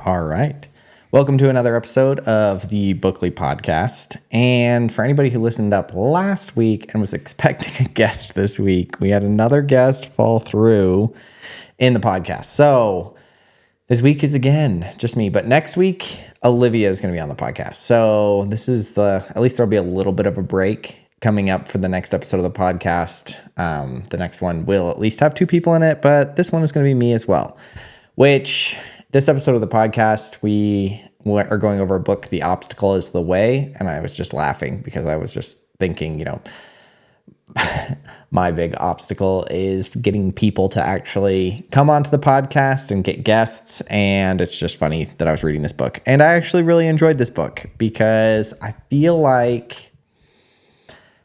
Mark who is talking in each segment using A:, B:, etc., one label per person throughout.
A: All right. Welcome to another episode of the Bookly Podcast. And for anybody who listened up last week and was expecting a guest this week, we had another guest fall through in the podcast. So this week is again just me, but next week, Olivia is going to be on the podcast. So this is at least there'll be a little bit of a break coming up for the next episode of the podcast. The next one will at least have two people in it, but this one is going to be me as well, which this episode of the podcast, we are going over a book, The Obstacle is the Way. And I was just laughing because I was just thinking, my big obstacle is getting people to actually come onto the podcast and get guests. And it's just funny that I was reading this book. And I actually really enjoyed this book because I feel like,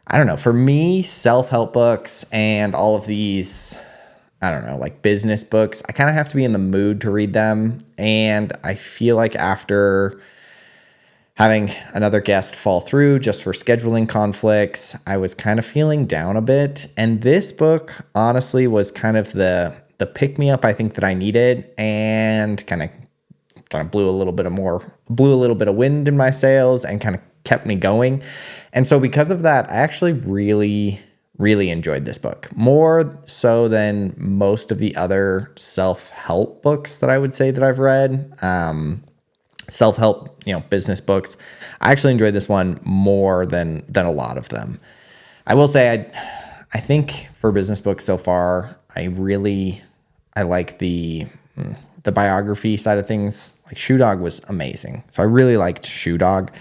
A: I don't know, for me, self-help books and all of these, like business books, I kind of have to be in the mood to read them. And I feel like after having another guest fall through just for scheduling conflicts, I was kind of feeling down a bit. And this book, honestly, was kind of the pick-me-up I think that I needed, and kind of blew a little bit of wind in my sails and kind of kept me going. And so because of that, I actually really enjoyed this book, more so than most of the other self-help books that I would say that I've read. Self-help, business books. I actually enjoyed this one more than a lot of them. I will say I think for business books so far, I like the biography side of things. Like Shoe Dog was amazing. So I really liked Shoe Dog.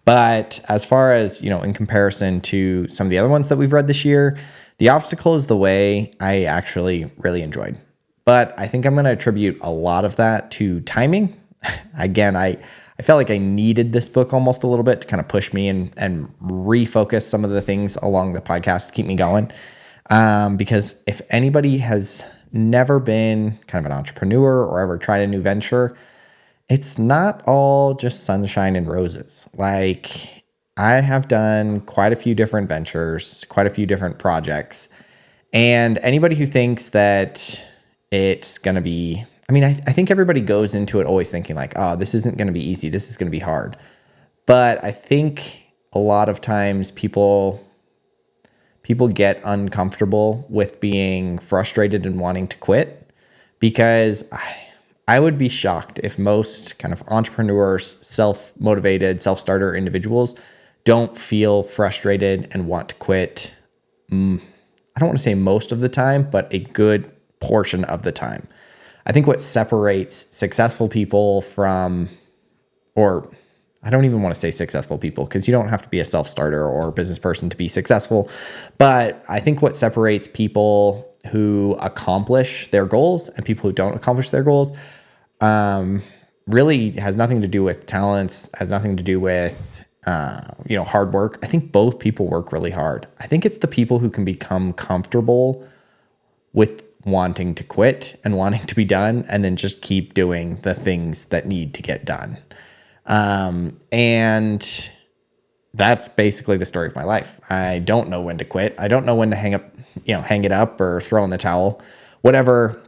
A: But as far as, in comparison to some of the other ones that we've read this year, The Obstacle is the Way I actually really enjoyed. But I think I'm going to attribute a lot of that to timing. Again, I felt like I needed this book almost a little bit to kind of push me and refocus some of the things along the podcast to keep me going. Because if anybody has never been kind of an entrepreneur or ever tried a new venture, it's not all just sunshine and roses. Like, I have done quite a few different ventures, quite a few different projects. And anybody who thinks that it's going to be, I think everybody goes into it always thinking like, oh, this isn't going to be easy. This is going to be hard. But I think a lot of times people get uncomfortable with being frustrated and wanting to quit, because I would be shocked if most kind of entrepreneurs, self-motivated, self-starter individuals don't feel frustrated and want to quit. I don't want to say most of the time, but a good portion of the time. I think what separates successful people from, or I don't even want to say successful people, because you don't have to be a self-starter or a business person to be successful. But I think what separates people who accomplish their goals and people who don't accomplish their goals really has nothing to do with talents, has nothing to do with, hard work. I think both people work really hard. I think it's the people who can become comfortable with wanting to quit and wanting to be done and then just keep doing the things that need to get done. And that's basically the story of my life. I don't know when to quit. I don't know when to hang it up or throw in the towel, whatever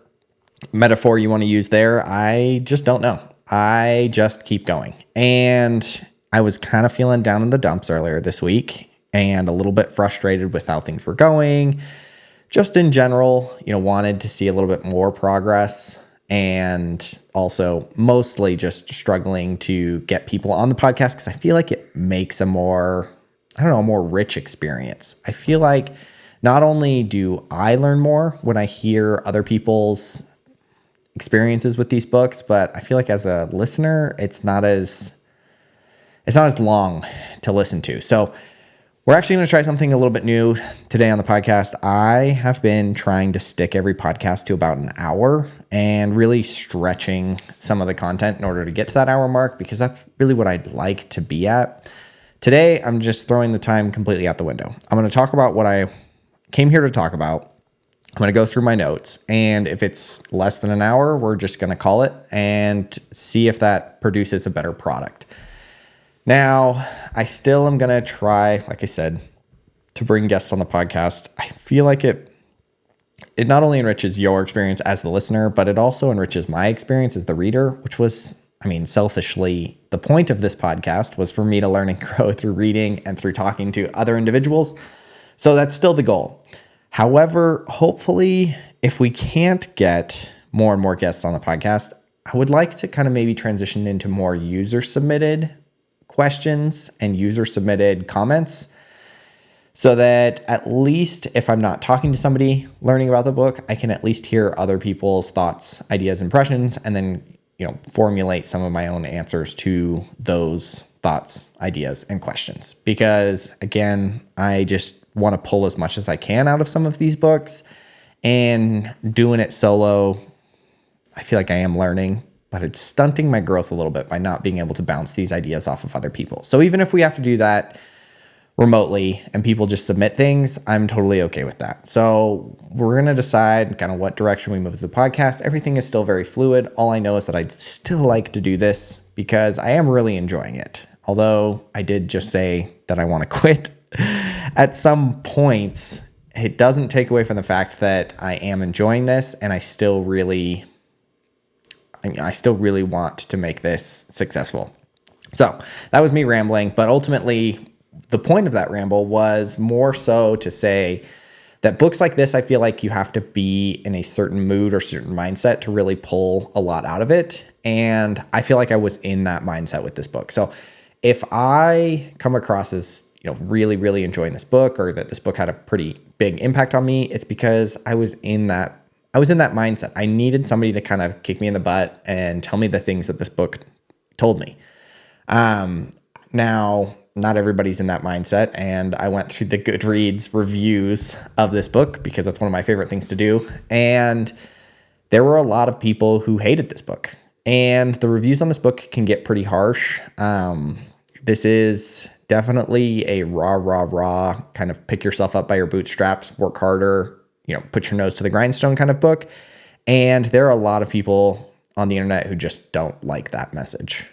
A: metaphor you want to use there. I just don't know. I just keep going. And I was kind of feeling down in the dumps earlier this week and a little bit frustrated with how things were going. Just in general, wanted to see a little bit more progress, and also mostly just struggling to get people on the podcast because I feel like it makes a more rich experience. I feel like not only do I learn more when I hear other people's experiences with these books, but I feel like as a listener, it's not as long to listen to. So we're actually going to try something a little bit new today on the podcast. I have been trying to stick every podcast to about an hour and really stretching some of the content in order to get to that hour mark, because that's really what I'd like to be at. Today, I'm just throwing the time completely out the window. I'm going to talk about what I came here to talk about. I'm going to go through my notes, and if it's less than an hour, we're just going to call it and see if that produces a better product. Now, I still am going to try, like I said, to bring guests on the podcast. I feel like it not only enriches your experience as the listener, but it also enriches my experience as the reader, which was I mean, selfishly, the point of this podcast was for me to learn and grow through reading and through talking to other individuals. So that's still the goal. However, hopefully, if we can't get more and more guests on the podcast, I would like to kind of maybe transition into more user-submitted questions and user-submitted comments so that at least if I'm not talking to somebody learning about the book, I can at least hear other people's thoughts, ideas, impressions, and then formulate some of my own answers to those thoughts, ideas, and questions. Because again, I just want to pull as much as I can out of some of these books, and doing it solo, I feel like I am learning, but it's stunting my growth a little bit by not being able to bounce these ideas off of other people. So even if we have to do that remotely and people just submit things, I'm totally okay with that. So we're going to decide kind of what direction we move as a podcast. Everything is still very fluid. All I know is that I'd still like to do this because I am really enjoying it. Although I did just say that I want to quit at some points, it doesn't take away from the fact that I am enjoying this, and I still really want to make this successful. So that was me rambling, but ultimately the point of that ramble was more so to say that books like this, I feel like you have to be in a certain mood or certain mindset to really pull a lot out of it. And I feel like I was in that mindset with this book. So if I come across as, really, really enjoying this book, or that this book had a pretty big impact on me, it's because I was in that mindset. I needed somebody to kind of kick me in the butt and tell me the things that this book told me. Now, not everybody's in that mindset, and I went through the Goodreads reviews of this book because that's one of my favorite things to do. And there were a lot of people who hated this book, and the reviews on this book can get pretty harsh. This is definitely a raw kind of pick yourself up by your bootstraps, work harder, put your nose to the grindstone kind of book. And there are a lot of people on the internet who just don't like that message.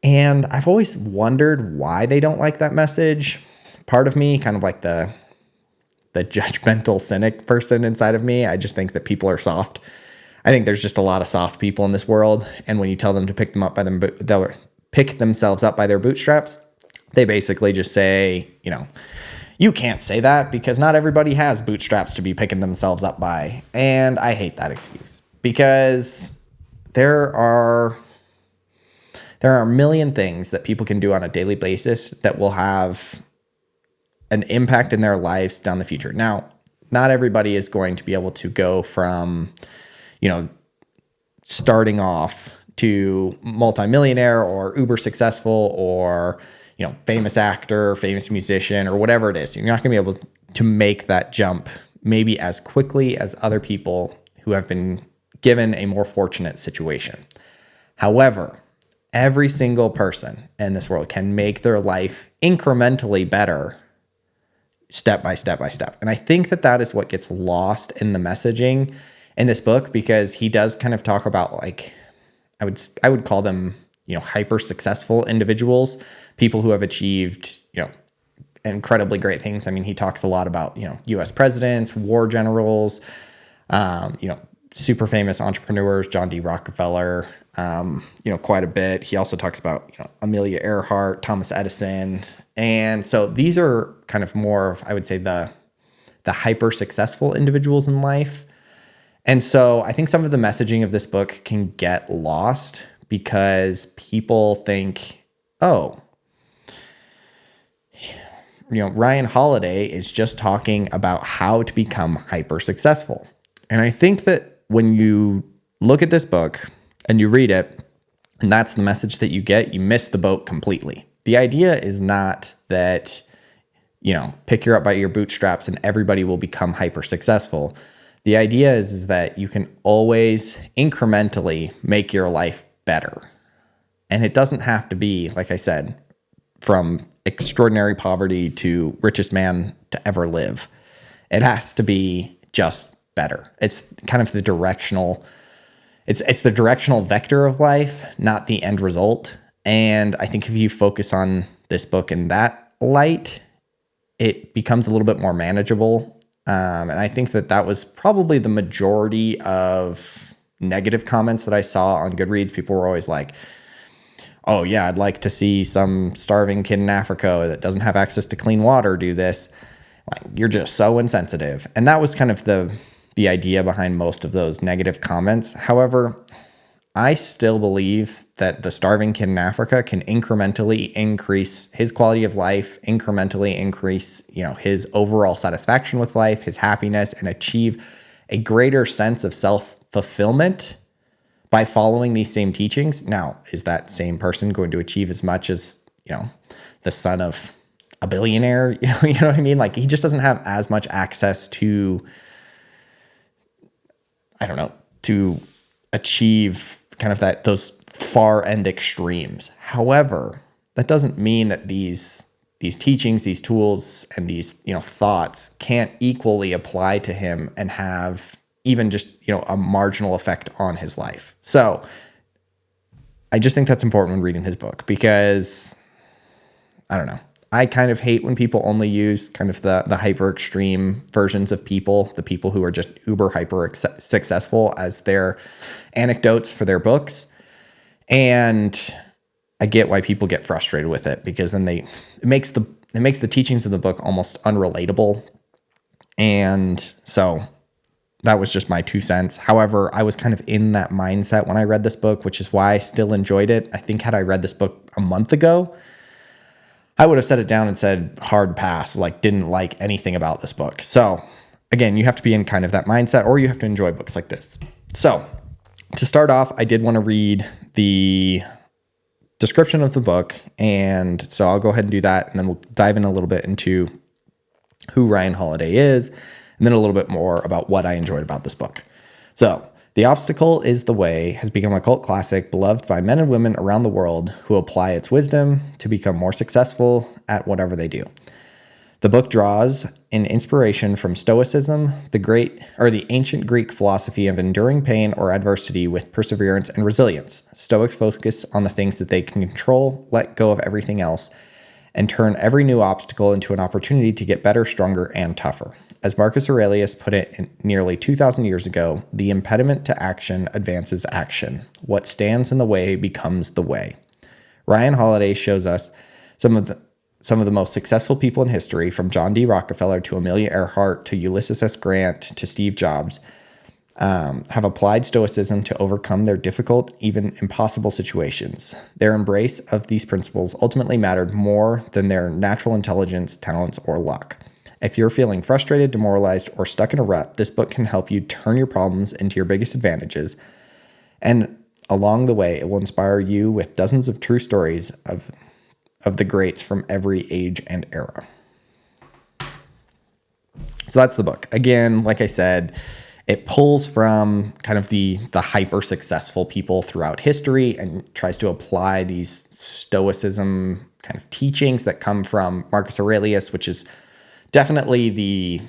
A: And I've always wondered why they don't like that message. Part of me, kind of like the judgmental cynic person inside of me, I just think that people are soft. I think there's just a lot of soft people in this world. And when you tell them to pick themselves up by their bootstraps, they basically just say, you can't say that because not everybody has bootstraps to be picking themselves up by. And I hate that excuse because there are a million things that people can do on a daily basis that will have an impact in their lives down the future. Now, not everybody is going to be able to go from, starting off to multimillionaire or uber successful or, famous actor, famous musician, or whatever it is. You're not going to be able to make that jump maybe as quickly as other people who have been given a more fortunate situation. However, every single person in this world can make their life incrementally better step by step by step. And I think that is what gets lost in the messaging in this book, because he does kind of talk about, like, I would call them, hyper successful individuals, people who have achieved, incredibly great things. I mean, he talks a lot about, US presidents, war generals, super famous entrepreneurs, John D. Rockefeller, quite a bit. He also talks about, Amelia Earhart, Thomas Edison. And so these are kind of more of, I would say, the hyper successful individuals in life. And so I think some of the messaging of this book can get lost because people think, Ryan Holiday is just talking about how to become hyper successful. And I think that when you look at this book and you read it, and that's the message that you get, you miss the boat completely. The idea is not that, pick you up by your bootstraps and everybody will become hyper successful. The idea is that you can always incrementally make your life better. And it doesn't have to be, like I said, from extraordinary poverty to richest man to ever live. It has to be just better. It's kind of the directional, it's the directional vector of life, not the end result. And I think if you focus on this book in that light, it becomes a little bit more manageable. And I think that was probably the majority of negative comments that I saw on Goodreads. People were always like, oh yeah, I'd like to see some starving kid in Africa that doesn't have access to clean water do this. Like, you're just so insensitive. And that was kind of the idea behind most of those negative comments. However, I still believe that the starving kid in Africa can incrementally increase his quality of life, incrementally increase, his overall satisfaction with life, his happiness, and achieve a greater sense of self-fulfillment by following these same teachings. Now, is that same person going to achieve as much as, the son of a billionaire? You know what I mean? Like, he just doesn't have as much access to, to achieve kind of those far end extremes. However, that doesn't mean that these teachings, these tools, and these, thoughts can't equally apply to him and have even just, a marginal effect on his life. So I just think that's important when reading his book, because I don't know. I kind of hate when people only use kind of the hyper extreme versions of people, the people who are just uber hyper successful, as their anecdotes for their books. And I get why people get frustrated with it, because then it makes the teachings of the book almost unrelatable. And so that was just my 2 cents. However, I was kind of in that mindset when I read this book, which is why I still enjoyed it. I think had I read this book a month ago, I would have set it down and said hard pass, like didn't like anything about this book. So again, you have to be in kind of that mindset, or you have to enjoy books like this. So to start off, I did want to read the description of the book. And so I'll go ahead and do that. And then we'll dive in a little bit into who Ryan Holiday is, and then a little bit more about what I enjoyed about this book. So, The Obstacle is the Way has become a cult classic beloved by men and women around the world who apply its wisdom to become more successful at whatever they do. The book draws an inspiration from Stoicism, the ancient Greek philosophy of enduring pain or adversity with perseverance and resilience. Stoics focus on the things that they can control, let go of everything else, and turn every new obstacle into an opportunity to get better, stronger, and tougher. As Marcus Aurelius put it nearly 2,000 years ago, the impediment to action advances action. What stands in the way becomes the way. Ryan Holiday shows us some of the most successful people in history, from John D. Rockefeller to Amelia Earhart to Ulysses S. Grant to Steve Jobs, have applied Stoicism to overcome their difficult, even impossible situations. Their embrace of these principles ultimately mattered more than their natural intelligence, talents, or luck. If you're feeling frustrated, demoralized, or stuck in a rut, this book can help you turn your problems into your biggest advantages. And along the way, it will inspire you with dozens of true stories of the greats from every age and era. So that's the book. Again, like I said, it pulls from kind of the hyper successful people throughout history and tries to apply these Stoicism kind of teachings that come from Marcus Aurelius, which is definitely the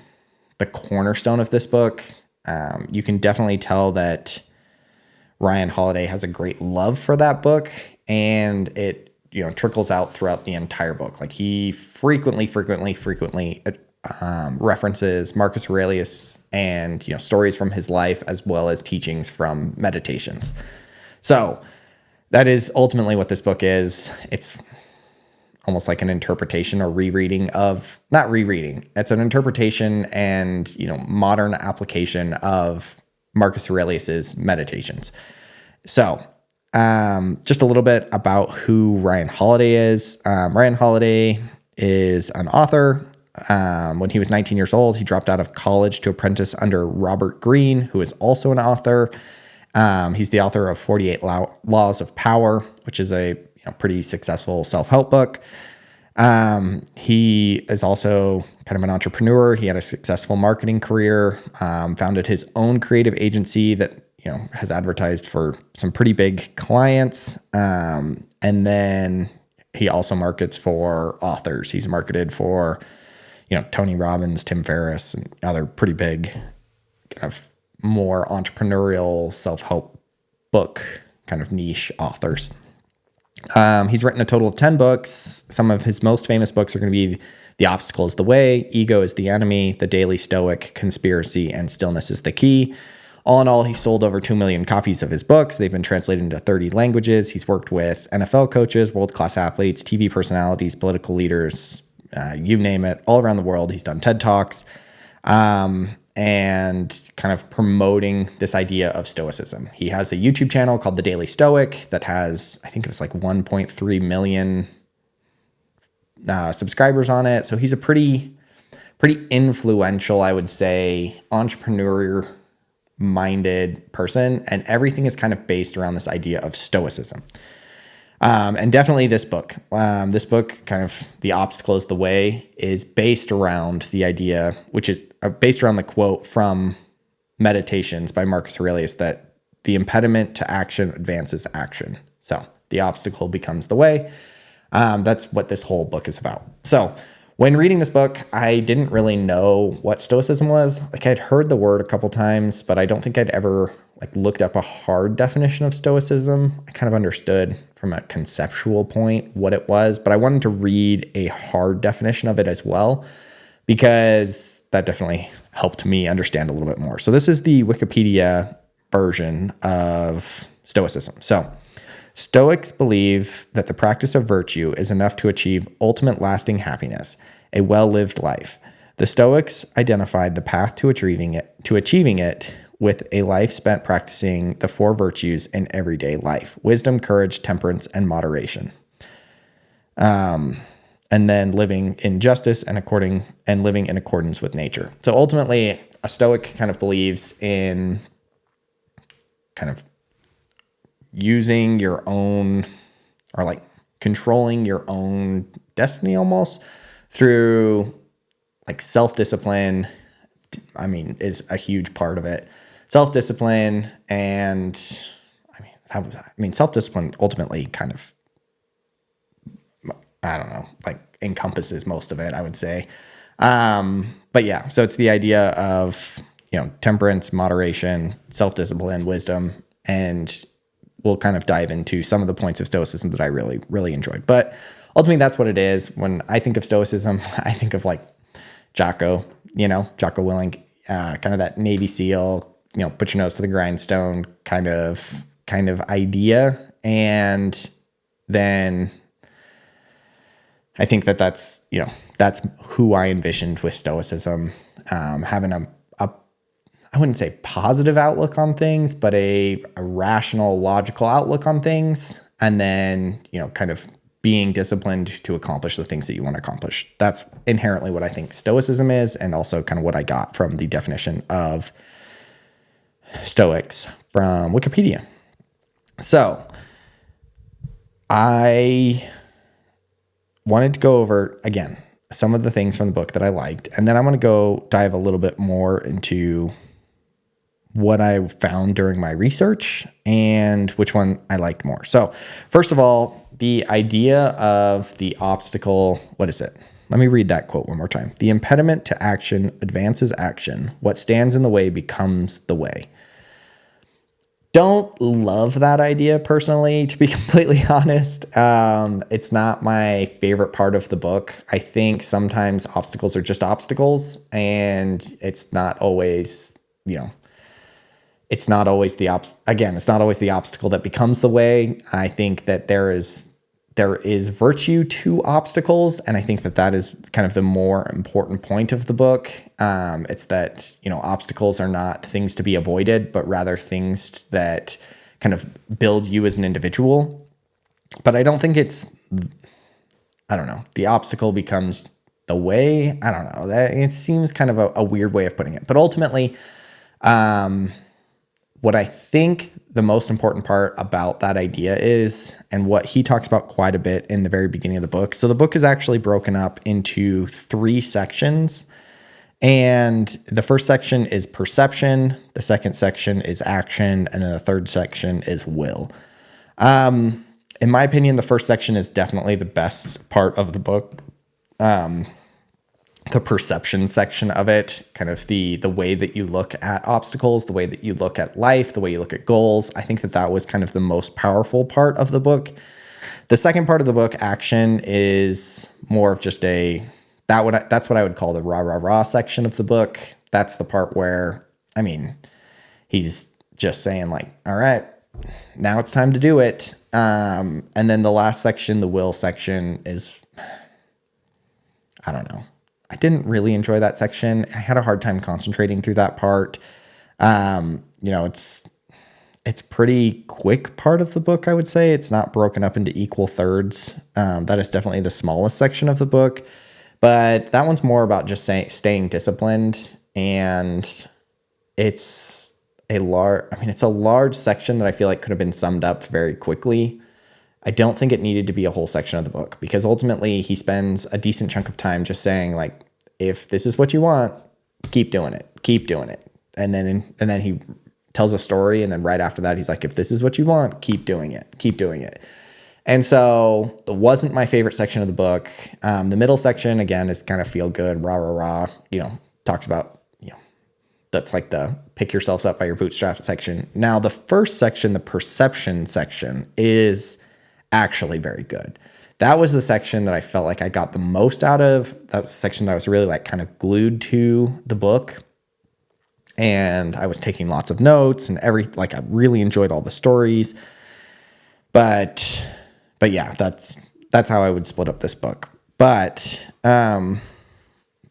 A: cornerstone of this book. You can definitely tell that Ryan Holiday has a great love for that book, and it trickles out throughout the entire book. Like, he frequently references Marcus Aurelius and stories from his life, as well as teachings from meditations. So that is ultimately what this book is. It's almost like an interpretation or rereading of, not rereading, it's an interpretation and, modern application of Marcus Aurelius's meditations. So, just a little bit about who Ryan Holiday is. Ryan Holiday is an author. When he was 19 years old, he dropped out of college to apprentice under Robert Greene, who is also an author. He's the author of 48 Laws of Power, which is a pretty successful self-help book. He is also kind of an entrepreneur. He had a successful marketing career, founded his own creative agency that, has advertised for some pretty big clients. And then he also markets for authors. He's marketed for, Tony Robbins, Tim Ferriss, and other pretty big kind of more entrepreneurial self-help book kind of niche authors. He's written a total of 10 books. Some of his most famous books are going to be The Obstacle is the Way, Ego is the Enemy, The Daily Stoic, Conspiracy, and Stillness is the Key. All in all, he sold over 2 million copies of his books. They've been translated into 30 languages. He's worked with NFL coaches, world-class athletes, TV personalities, political leaders, you name it, all around the world. He's done TED Talks and kind of promoting this idea of Stoicism. He has a YouTube channel called The Daily Stoic that has, I think it was like 1.3 million subscribers on it. So he's a pretty influential, I would say, entrepreneur-minded person, and everything is kind of based around this idea of Stoicism. And definitely this book, kind of The Obstacle is the Way, is based around the idea, which is based around the quote from Meditations by Marcus Aurelius, that the impediment to action advances action. So the obstacle becomes the way. That's what this whole book is about. So when reading this book, I didn't really know what Stoicism was. Like, I'd heard the word a couple times, but I don't think I'd ever looked up a hard definition of Stoicism. I kind of understood from a conceptual point what it was, but I wanted to read a hard definition of it as well, because that definitely helped me understand a little bit more. So this is the Wikipedia version of Stoicism. So Stoics believe that the practice of virtue is enough to achieve ultimate lasting happiness, a well-lived life. The Stoics identified the path to achieving it with a life spent practicing the 4 virtues in everyday life: wisdom, courage, temperance, and moderation. And then living in justice and living in accordance with nature. So ultimately, a Stoic kind of believes in kind of using your own, or controlling your own destiny almost through self-discipline. I mean, is a huge part of it. Self-discipline, and self-discipline ultimately kind of, I don't know, encompasses most of it, I would say. But yeah, so it's the idea of, temperance, moderation, self-discipline, wisdom, and we'll kind of dive into some of the points of Stoicism that I really, really enjoyed. But ultimately, that's what it is. When I think of Stoicism, I think of Jocko Willink, kind of that Navy SEAL, put your nose to the grindstone kind of idea. And then I think that's who I envisioned with Stoicism, having a I wouldn't say positive outlook on things, but a rational, logical outlook on things. And then, kind of being disciplined to accomplish the things that you want to accomplish. That's inherently what I think Stoicism is, and also kind of what I got from the definition of Stoics from Wikipedia. So I wanted to go over, again, some of the things from the book that I liked, and then I'm going to go dive a little bit more into what I found during my research and which one I liked more. So first of all, the idea of the obstacle, what is it? Let me read that quote one more time. The impediment to action advances action. What stands in the way becomes the way. Don't love that idea personally, to be completely honest. It's not my favorite part of the book. I think sometimes obstacles are just obstacles, and it's not always, it's not always the obstacle that becomes the way. I think that there is virtue to obstacles, and I think that is kind of the more important point of the book. It's that, obstacles are not things to be avoided, but rather things that kind of build you as an individual. But I don't think the obstacle becomes the way. I don't know. It seems kind of a weird way of putting it. But ultimately, what I think the most important part about that idea is, and what he talks about quite a bit in the very beginning of the book. So the book is actually broken up into 3 sections. And the first section is perception. The second section is action. And then the third section is will. In my opinion, the first section is definitely the best part of the book. The perception section of it, kind of the way that you look at obstacles, the way that you look at life, the way you look at goals. I think that was kind of the most powerful part of the book. The second part of the book, action, is more of just that's what I would call the rah, rah, rah section of the book. That's the part where, he's just saying like, all right, now it's time to do it. And then the last section, the will section, is, I don't know. I didn't really enjoy that section. I had a hard time concentrating through that part. It's pretty quick part of the book, I would say. It's not broken up into equal thirds. That is definitely the smallest section of the book. But that one's more about just staying disciplined. And it's a large section that I feel like could have been summed up very quickly. I don't think it needed to be a whole section of the book, because ultimately he spends a decent chunk of time just saying like, if this is what you want, keep doing it. And then he tells a story. And then right after that, he's like, if this is what you want, keep doing it. And so it wasn't my favorite section of the book. The middle section, again, is kind of feel good, rah, talks about, that's like the pick yourselves up by your bootstraps section. Now, the first section, the perception section, is actually very good. That was the section that I felt like I got the most out of. That was the section that I was really like kind of glued to the book. And I was taking lots of notes and I really enjoyed all the stories. But yeah, that's how I would split up this book. But the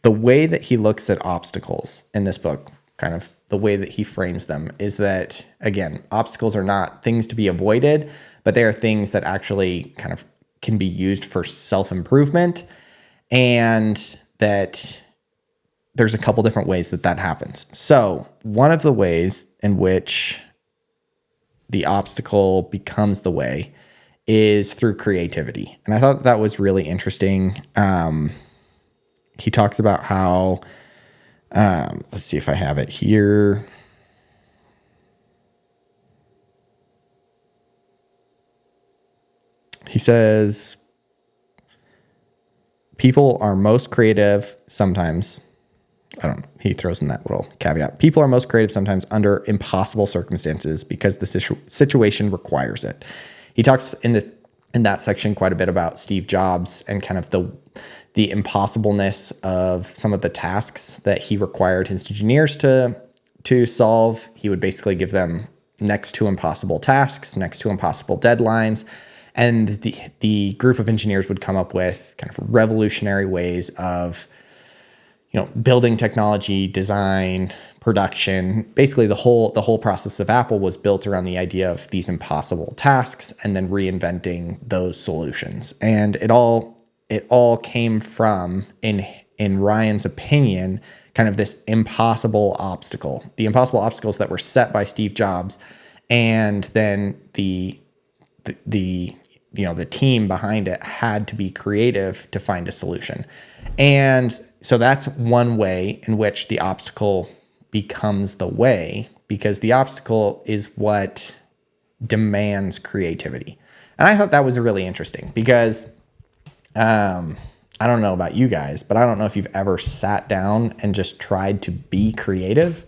A: way that he looks at obstacles in this book, kind of the way that he frames them, is that, again, obstacles are not things to be avoided, but they are things that actually kind of can be used for self-improvement, and that there's a couple different ways that happens. So one of the ways in which the obstacle becomes the way is through creativity. And I thought that was really interesting. He talks about how, let's see if I have it here. He says, people are most creative sometimes. He throws in that little caveat. People are most creative sometimes under impossible circumstances because the situation requires it. He talks in that section quite a bit about Steve Jobs and kind of the impossibleness of some of the tasks that he required his engineers to solve. He would basically give them next to impossible tasks, next to impossible deadlines. And the group of engineers would come up with kind of revolutionary ways of, building technology, design, production. Basically, the whole process of Apple was built around the idea of these impossible tasks and then reinventing those solutions. And it all came from, in Ryan's opinion, kind of this impossible obstacle. The impossible obstacles that were set by Steve Jobs, and then the team behind it had to be creative to find a solution. And so that's one way in which the obstacle becomes the way, because the obstacle is what demands creativity. And I thought that was really interesting because I don't know about you guys, but I don't know if you've ever sat down and just tried to be creative.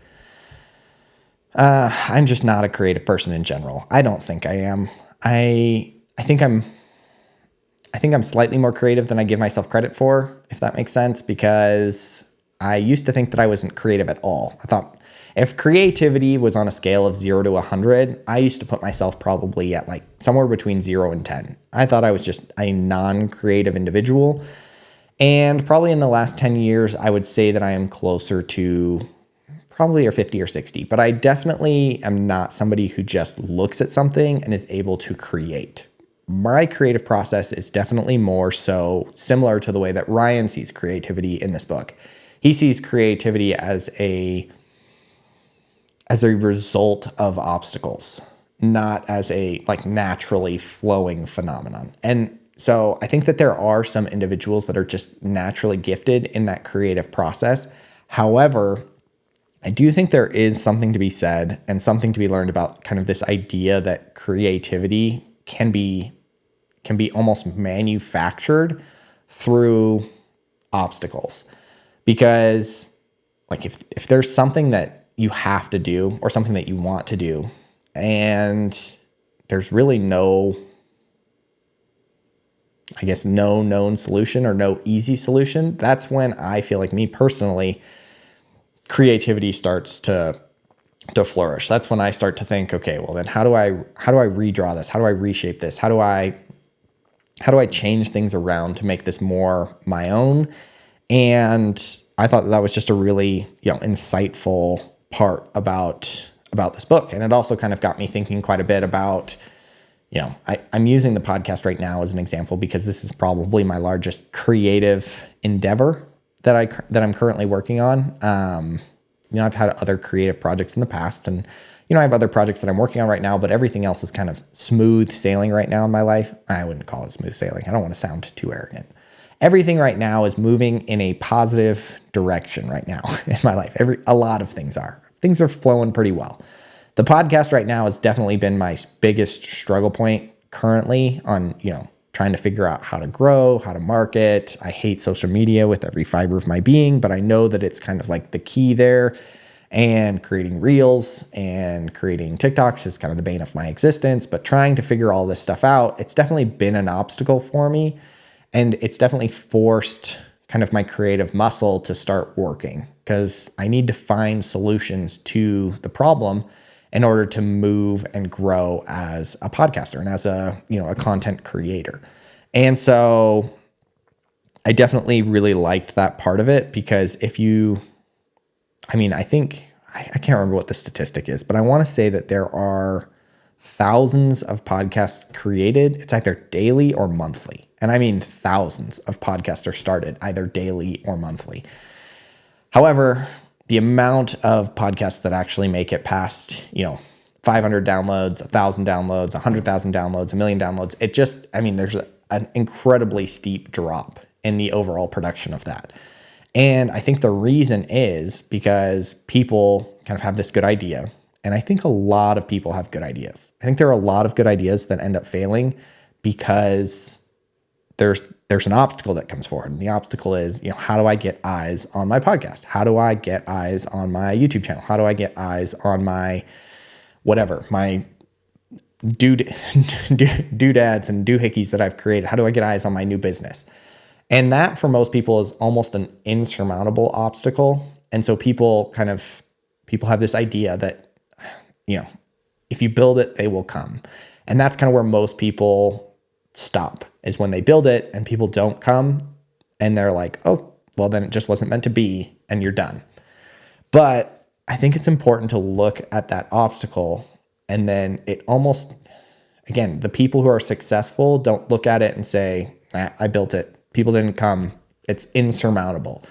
A: I'm just not a creative person in general. I don't think I am. I think I'm slightly more creative than I give myself credit for, if that makes sense, because I used to think that I wasn't creative at all. I thought if creativity was on a scale of 0 to 100, I used to put myself probably at like somewhere between 0 and 10. I thought I was just a non-creative individual. And probably in the last 10 years, I would say that I am closer to probably 50 or 60. But I definitely am not somebody who just looks at something and is able to create. My creative process is definitely more so similar to the way that Ryan sees creativity in this book. He sees creativity as a result of obstacles, not as a like naturally flowing phenomenon. And so I think that there are some individuals that are just naturally gifted in that creative process. However, I do think there is something to be said and something to be learned about kind of this idea that creativity can be almost manufactured through obstacles. Because like if there's something that you have to do or something that you want to do, and there's really no known solution or no easy solution, that's when I feel like, me personally, creativity starts to to flourish. That's when I start to think, okay, well then how do I redraw this? How do I reshape this? How do I change things around to make this more my own? And I thought that was just a really, insightful part about this book. And it also kind of got me thinking quite a bit about, I'm using the podcast right now as an example because this is probably my largest creative endeavor that I'm currently working on. I've had other creative projects in the past, and I have other projects that I'm working on right now, but everything else is kind of smooth sailing right now in my life. I wouldn't call it smooth sailing. I don't want to sound too arrogant. Everything right now is moving in a positive direction right now in my life. A lot of things are. Things are flowing pretty well. The podcast right now has definitely been my biggest struggle point currently on, trying to figure out how to grow, how to market. I hate social media with every fiber of my being, but I know that it's kind of like the key there. And creating reels and creating TikToks is kind of the bane of my existence. But trying to figure all this stuff out, it's definitely been an obstacle for me. And it's definitely forced kind of my creative muscle to start working because I need to find solutions to the problem in order to move and grow as a podcaster and as a content creator. And so I definitely really liked that part of it because I can't remember what the statistic is, but I want to say that there are thousands of podcasts created. It's either daily or monthly. And I mean thousands of podcasts are started either daily or monthly. However, the amount of podcasts that actually make it past, 500 downloads, 1,000 downloads, 100,000 downloads, 1 million downloads, there's an incredibly steep drop in the overall production of that. And I think the reason is because people kind of have this good idea. And I think a lot of people have good ideas. I think there are a lot of good ideas that end up failing because there's an obstacle that comes forward. And the obstacle is, how do I get eyes on my podcast? How do I get eyes on my YouTube channel? How do I get eyes on my my doodads and doohickeys that I've created? How do I get eyes on my new business? And that for most people is almost an insurmountable obstacle. And so people have this idea that, if you build it, they will come. And that's kind of where most people stop, is when they build it and people don't come and they're like, oh, well then it just wasn't meant to be and you're done. But I think it's important to look at that obstacle and then the people who are successful don't look at it and say, I built it. People didn't come. It's insurmountable.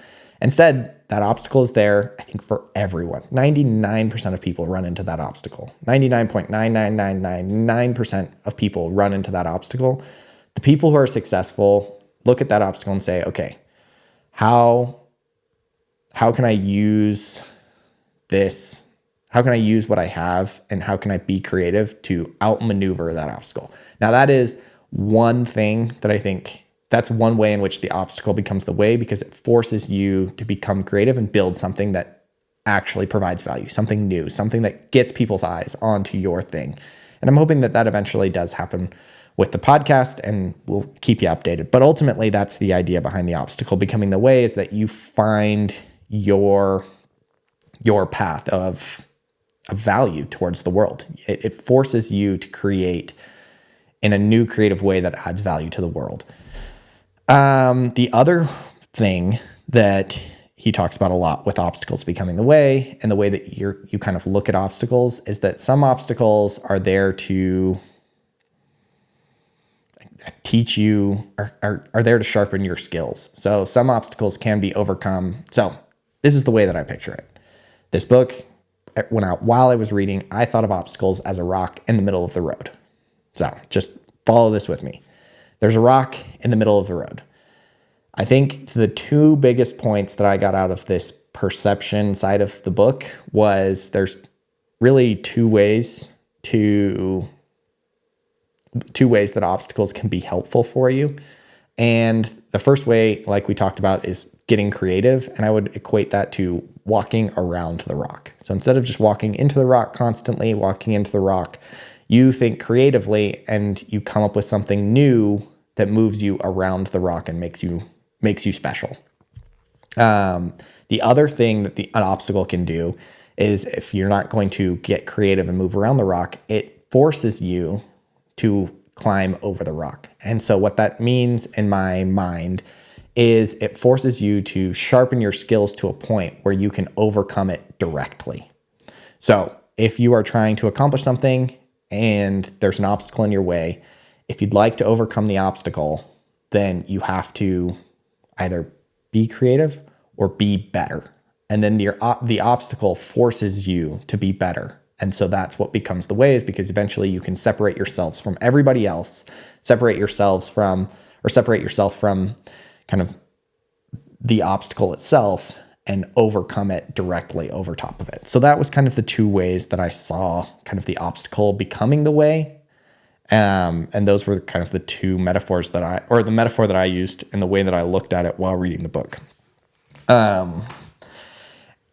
A: Instead, that obstacle is there, I think, for everyone. 99% of people run into that obstacle. 99.99999% of people run into that obstacle. The people who are successful look at that obstacle and say, okay, how can I use this? How can I use what I have and how can I be creative to outmaneuver that obstacle? Now, that is one thing that I think that's one way in which the obstacle becomes the way, because it forces you to become creative and build something that actually provides value, something new, something that gets people's eyes onto your thing. And I'm hoping that eventually does happen with the podcast, and we'll keep you updated. But ultimately, that's the idea behind the obstacle becoming the way, is that you find your path of value towards the world. It forces you to create in a new creative way that adds value to the world. The other thing that he talks about a lot with obstacles becoming the way, and the way that you kind of look at obstacles, is that some obstacles are there to teach you, are there to sharpen your skills. So some obstacles can be overcome. So this is the way that I picture it. This book, while I was reading, I thought of obstacles as a rock in the middle of the road. So just follow this with me. There's a rock in the middle of the road. I think the two biggest points that I got out of this perception side of the book was there's really two ways that obstacles can be helpful for you. And the first way, like we talked about, is getting creative. And I would equate that to walking around the rock. So instead of just walking into the rock constantly, walking into the rock, you think creatively and you come up with something new that moves you around the rock and makes you special. The other thing that an obstacle can do is if you're not going to get creative and move around the rock, it forces you to climb over the rock. And so what that means in my mind is it forces you to sharpen your skills to a point where you can overcome it directly. So if you are trying to accomplish something and there's an obstacle in your way, if you'd like to overcome the obstacle, then you have to either be creative or be better. And then the obstacle forces you to be better. And so that's what becomes the way, is because eventually you can separate yourselves from everybody else, separate yourself from kind of the obstacle itself and overcome it directly over top of it. So that was kind of the two ways that I saw kind of the obstacle becoming the way. And those were kind of the two metaphors the metaphor that I used and the way that I looked at it while reading the book.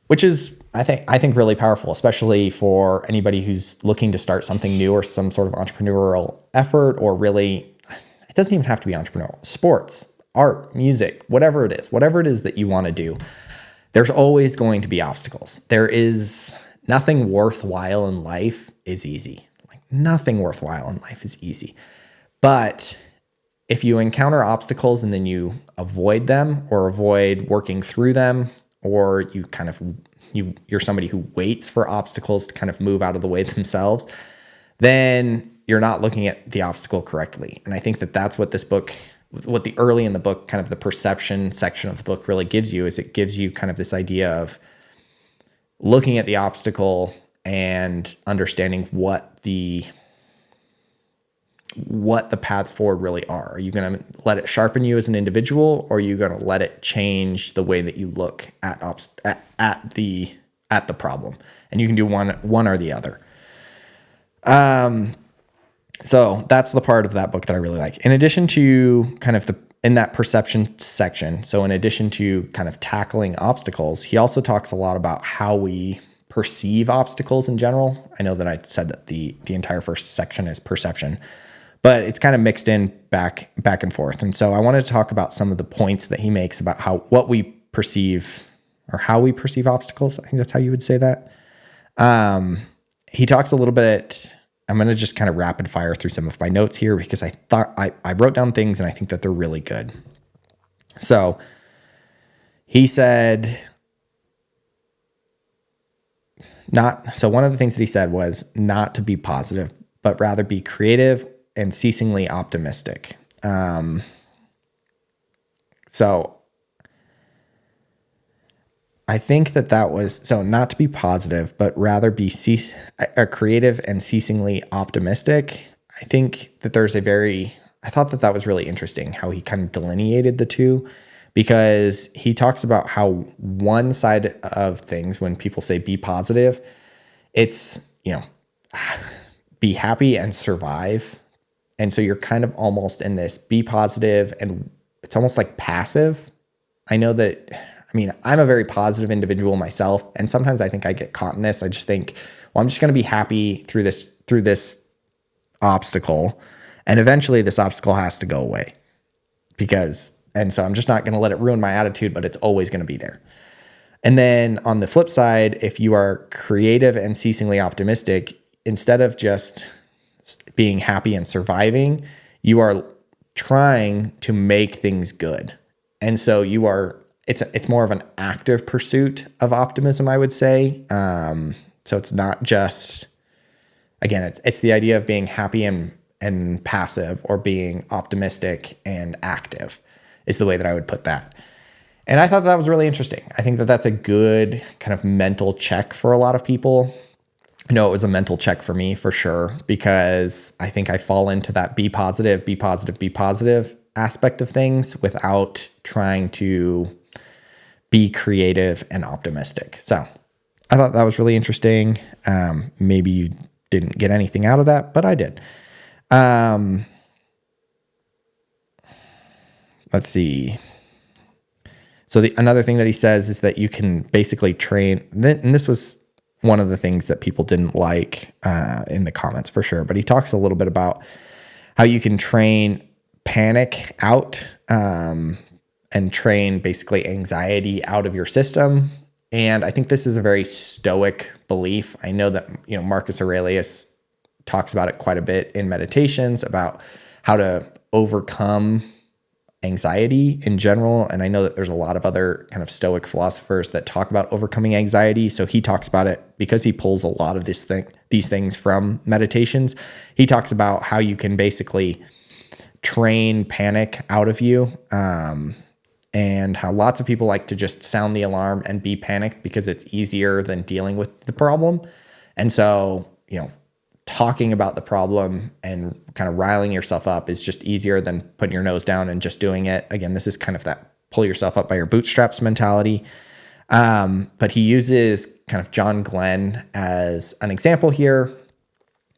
A: Which is, I think really powerful, especially for anybody who's looking to start something new or some sort of entrepreneurial effort, or really, it doesn't even have to be entrepreneurial, sports, art, music, whatever it is that you want to do. There's always going to be obstacles. There is nothing worthwhile in life is easy. Like nothing worthwhile in life is easy. But if you encounter obstacles and then you avoid them or avoid working through them, or you're somebody who waits for obstacles to kind of move out of the way themselves, then you're not looking at the obstacle correctly. And I think that that's what the early in the book, kind of the perception section of the book really gives you, is it gives you kind of this idea of looking at the obstacle and understanding what the paths forward really are. Are you going to let it sharpen you as an individual, or are you going to let it change the way that you look at the problem? And you can do one or the other. So that's the part of that book that I really like. In addition to kind of in that perception section, so in addition to kind of tackling obstacles, he also talks a lot about how we perceive obstacles in general. I know that I said that the entire first section is perception, but it's kind of mixed in back and forth. And so I wanted to talk about some of the points that he makes about how we perceive obstacles. I think that's how you would say that. He talks a little bit. I'm going to just kind of rapid fire through some of my notes here, because I thought I wrote down things and I think that they're really good. So he said, one of the things that he said was not to be positive, but rather be creative and ceasingly optimistic. So I think that was, so not to be positive, but rather be creative and ceasingly optimistic. I think that I thought that was really interesting how he kind of delineated the two, because he talks about how one side of things, when people say be positive, it's, be happy and survive. And so you're kind of almost in this be positive, and it's almost like passive. I know that, I'm a very positive individual myself, and sometimes I think I get caught in this. I just think, well, I'm just going to be happy through this obstacle, and eventually this obstacle has to go away, and so I'm just not going to let it ruin my attitude, but it's always going to be there. And then on the flip side, if you are creative and ceasingly optimistic, instead of just being happy and surviving, you are trying to make things good. And so it's more of an active pursuit of optimism, I would say. So it's not just, again, it's the idea of being happy and passive, or being optimistic and active is the way that I would put that. And I thought that was really interesting. I think that that's a good kind of mental check for a lot of people. I know it was a mental check for me for sure, because I think I fall into that be positive aspect of things without trying to be creative and optimistic. So I thought that was really interesting. Maybe you didn't get anything out of that, but I did. Let's see. So another thing that he says is that you can basically train, and this was one of the things that people didn't like in the comments for sure, but he talks a little bit about how you can train panic out and train basically anxiety out of your system. And I think this is a very Stoic belief. I know that, Marcus Aurelius talks about it quite a bit in Meditations about how to overcome anxiety in general. And I know that there's a lot of other kind of Stoic philosophers that talk about overcoming anxiety. So he talks about it because he pulls a lot of these things from Meditations. He talks about how you can basically train panic out of you, and how lots of people like to just sound the alarm and be panicked because it's easier than dealing with the problem. And so, talking about the problem and kind of riling yourself up is just easier than putting your nose down and just doing it. Again, this is kind of that pull yourself up by your bootstraps mentality. But he uses kind of John Glenn as an example here,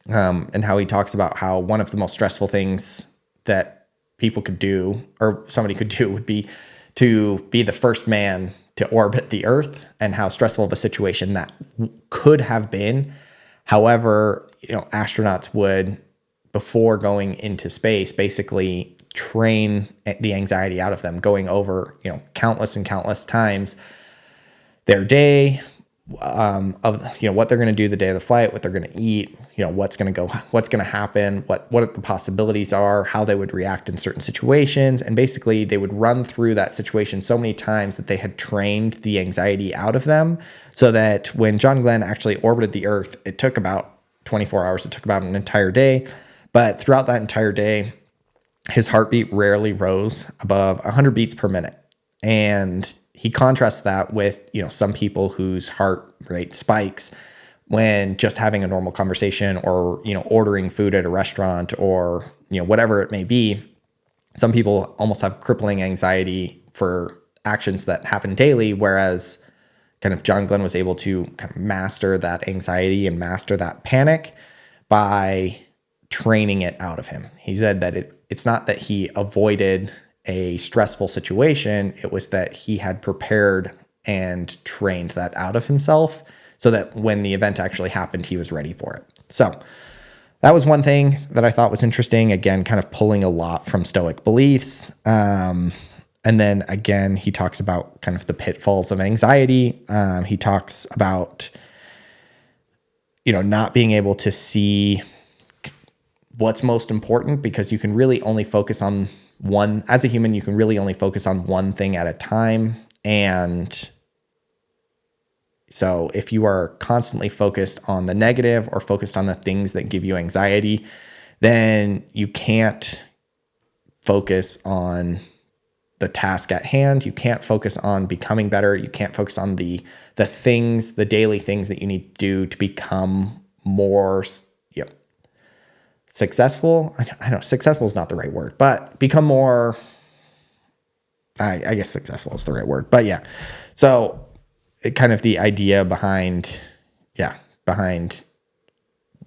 A: and how he talks about how one of the most stressful things that people could do, or somebody could do, would be to be the first man to orbit the Earth, and how stressful of a situation that could have been. However, astronauts would, before going into space, basically train the anxiety out of them, going over, countless and countless times their day, of what they're going to do the day of the flight, what they're going to eat, what's going to happen, what the possibilities are, how they would react in certain situations. And basically they would run through that situation so many times that they had trained the anxiety out of them, so that when John Glenn actually orbited the Earth, it took about 24 hours. It took about an entire day. But throughout that entire day, his heartbeat rarely rose above 100 beats per minute. And he contrasts that with, some people whose heart rate spikes when just having a normal conversation, or, ordering food at a restaurant, or, whatever it may be. Some people almost have crippling anxiety for actions that happen daily, whereas kind of John Glenn was able to kind of master that anxiety and master that panic by training it out of him. He said that it's not that he avoided a stressful situation, it was that he had prepared and trained that out of himself, so that when the event actually happened, he was ready for it. So that was one thing that I thought was interesting. Again, kind of pulling a lot from Stoic beliefs. And then again, he talks about kind of the pitfalls of anxiety. He talks about, not being able to see what's most important, because you can really only focus on one. As a human, you can really only focus on one thing at a time. And so if you are constantly focused on the negative, or focused on the things that give you anxiety, then you can't focus on the task at hand. You can't focus on becoming better. You can't focus on the things, the daily things that you need to do to become more, successful. I know successful is not the right word, but become more, I guess successful is the right word, but yeah. So kind of the idea behind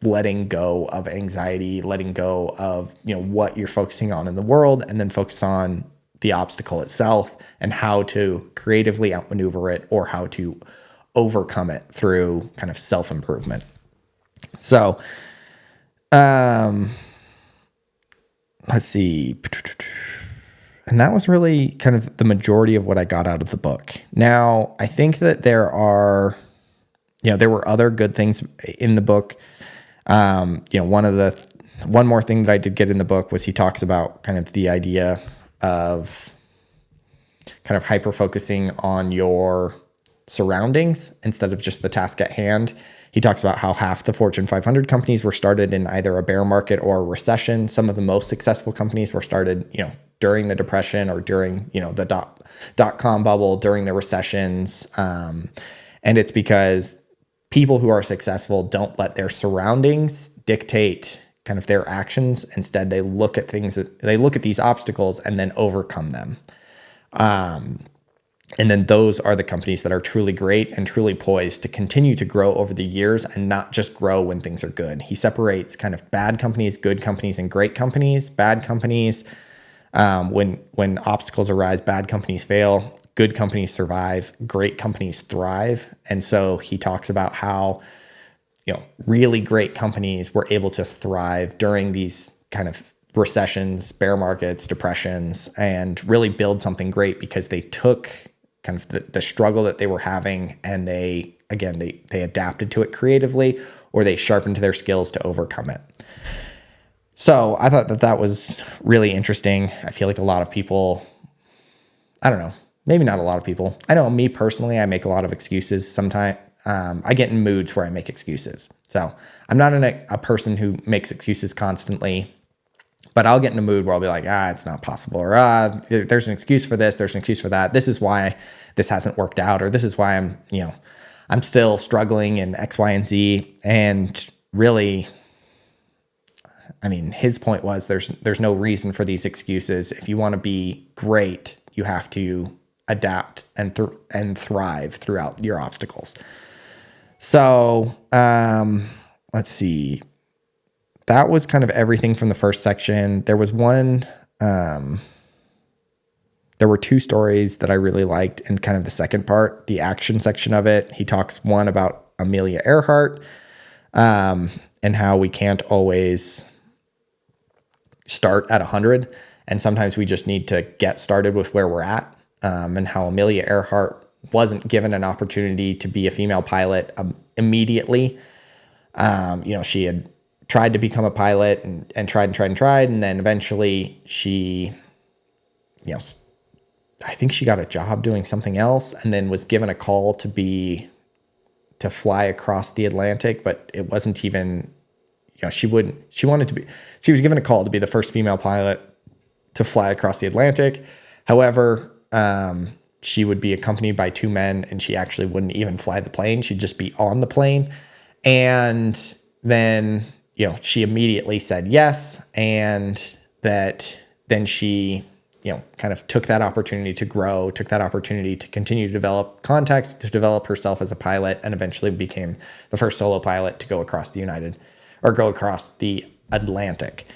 A: letting go of anxiety, letting go of, what you're focusing on in the world, and then focus on the obstacle itself and how to creatively outmaneuver it, or how to overcome it through kind of self-improvement. So, let's see. And that was really kind of the majority of what I got out of the book. Now, I think that there were other good things in the book. One more thing that I did get in the book was he talks about kind of the idea of kind of hyper-focusing on your surroundings instead of just the task at hand. He talks about how half the Fortune 500 companies were started in either a bear market or a recession. Some of the most successful companies were started, during the Depression, or during, the dot-com bubble, during the recessions. And it's because people who are successful don't let their surroundings dictate kind of their actions. Instead, they look at these obstacles and then overcome them. And then those are the companies that are truly great and truly poised to continue to grow over the years, and not just grow when things are good. He separates kind of bad companies, good companies, and great companies. Bad companies, when obstacles arise, bad companies fail, good companies survive, great companies thrive. And so he talks about how, really great companies were able to thrive during these kind of recessions, bear markets, depressions, and really build something great because they took kind of the struggle that they were having, and they adapted to it creatively, or they sharpened their skills to overcome it. So I thought that was really interesting. I feel like a lot of people, I don't know, maybe not a lot of people. I know me personally, I make a lot of excuses sometimes. I get in moods where I make excuses. So I'm not a person who makes excuses constantly, but I'll get in a mood where I'll be like, it's not possible, or there's an excuse for this, there's an excuse for that. This is why this hasn't worked out, or this is why I'm still struggling in X, Y, and Z. And really, I mean, his point was there's no reason for these excuses. If you want to be great, you have to adapt and thrive throughout your obstacles. So let's see. That was kind of everything from the first section. There was there were two stories that I really liked in kind of the second part, the action section of it. He talks one about Amelia Earhart, and how we can't always start at 100. And sometimes we just need to get started with where we're at, and how Amelia Earhart wasn't given an opportunity to be a female pilot immediately. She had tried to become a pilot and tried. And then eventually she, I think she got a job doing something else, and then was given a call to fly across the Atlantic, but it wasn't even, she was given a call to be the first female pilot to fly across the Atlantic. However, she would be accompanied by two men, and she actually wouldn't even fly the plane. She'd just be on the plane. And then, she immediately said yes. And then she, kind of took that opportunity to grow, took that opportunity to continue to develop contacts, to develop herself as a pilot, and eventually became the first solo pilot to go across the Atlantic.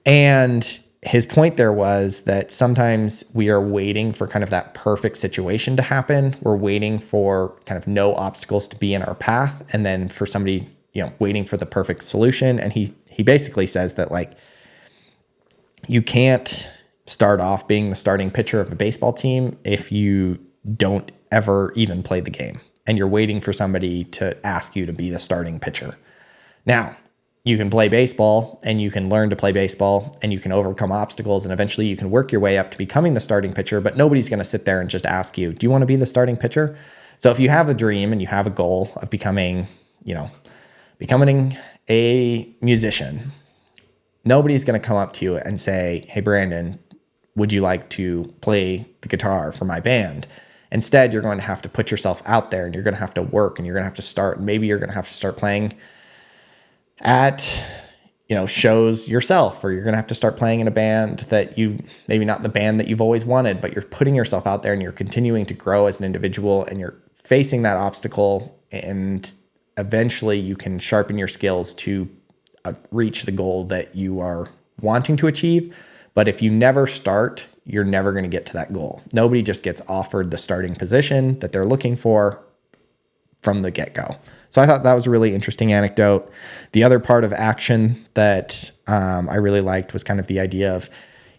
A: And his point there was that sometimes we are waiting for kind of that perfect situation to happen. We're waiting for kind of no obstacles to be in our path, and then for somebody, waiting for the perfect solution. And he basically says that, like, you can't start off being the starting pitcher of a baseball team if you don't ever even play the game, and you're waiting for somebody to ask you to be the starting pitcher. Now, you can play baseball, and you can learn to play baseball, and you can overcome obstacles, and eventually you can work your way up to becoming the starting pitcher, but nobody's going to sit there and just ask you, do you want to be the starting pitcher? So if you have a dream and you have a goal of becoming a musician, nobody's going to come up to you and say, hey, Brandon, would you like to play the guitar for my band? Instead, you're going to have to put yourself out there, and you're going to have to work, and you're going to have to start. Maybe you're going to have to start playing at, shows yourself, or you're going to have to start playing in a band that maybe not the band that you've always wanted, but you're putting yourself out there, and you're continuing to grow as an individual, and you're facing that obstacle, and eventually you can sharpen your skills to reach the goal that you are wanting to achieve. But if you never start, you're never going to get to that goal. Nobody just gets offered the starting position that they're looking for from the get-go. So I thought that was a really interesting anecdote. The other part of action that I really liked was kind of the idea of,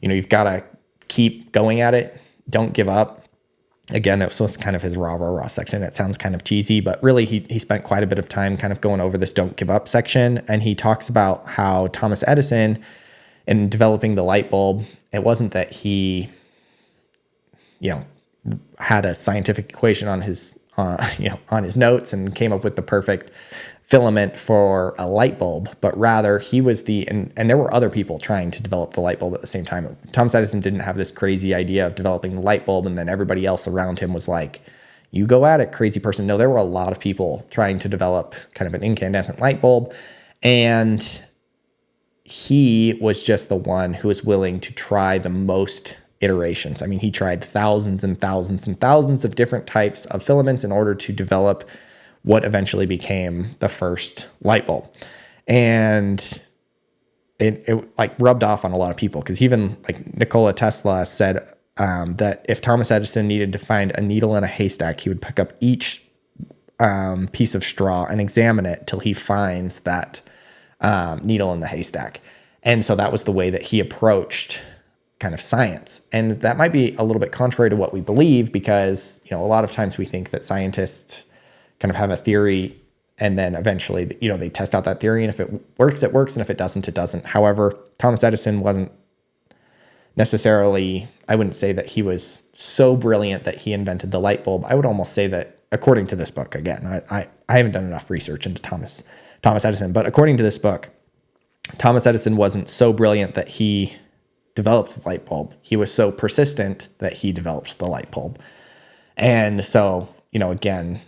A: you've got to keep going at it. Don't give up. Again, it was kind of his rah section. It sounds kind of cheesy, but really he spent quite a bit of time kind of going over this don't give up section. And he talks about how Thomas Edison, in developing the light bulb, it wasn't that he, had a scientific equation on his notes and came up with the perfect filament for a light bulb, but rather he was and there were other people trying to develop the light bulb at the same time. Thomas Edison didn't have this crazy idea of developing the light bulb, and then everybody else around him was like, you go at it, crazy person. No, there were a lot of people trying to develop kind of an incandescent light bulb, and he was just the one who was willing to try the most iterations. I mean, he tried thousands and thousands and thousands of different types of filaments in order to develop what eventually became the first light bulb. And it like rubbed off on a lot of people, because even like Nikola Tesla said that if Thomas Edison needed to find a needle in a haystack, he would pick up each piece of straw and examine it till he finds that needle in the haystack. And so that was the way that he approached kind of science. And that might be a little bit contrary to what we believe, because, a lot of times we think that scientists kind of have a theory and then eventually, they test out that theory, and if it works, it works, and if it doesn't, it doesn't. However, Thomas Edison wasn't necessarily, I wouldn't say that he was so brilliant that he invented the light bulb. I would almost say that, according to this book, again, I haven't done enough research into Thomas Edison, but according to this book, Thomas Edison wasn't so brilliant that he developed the light bulb. He was so persistent that he developed the light bulb. And so, again,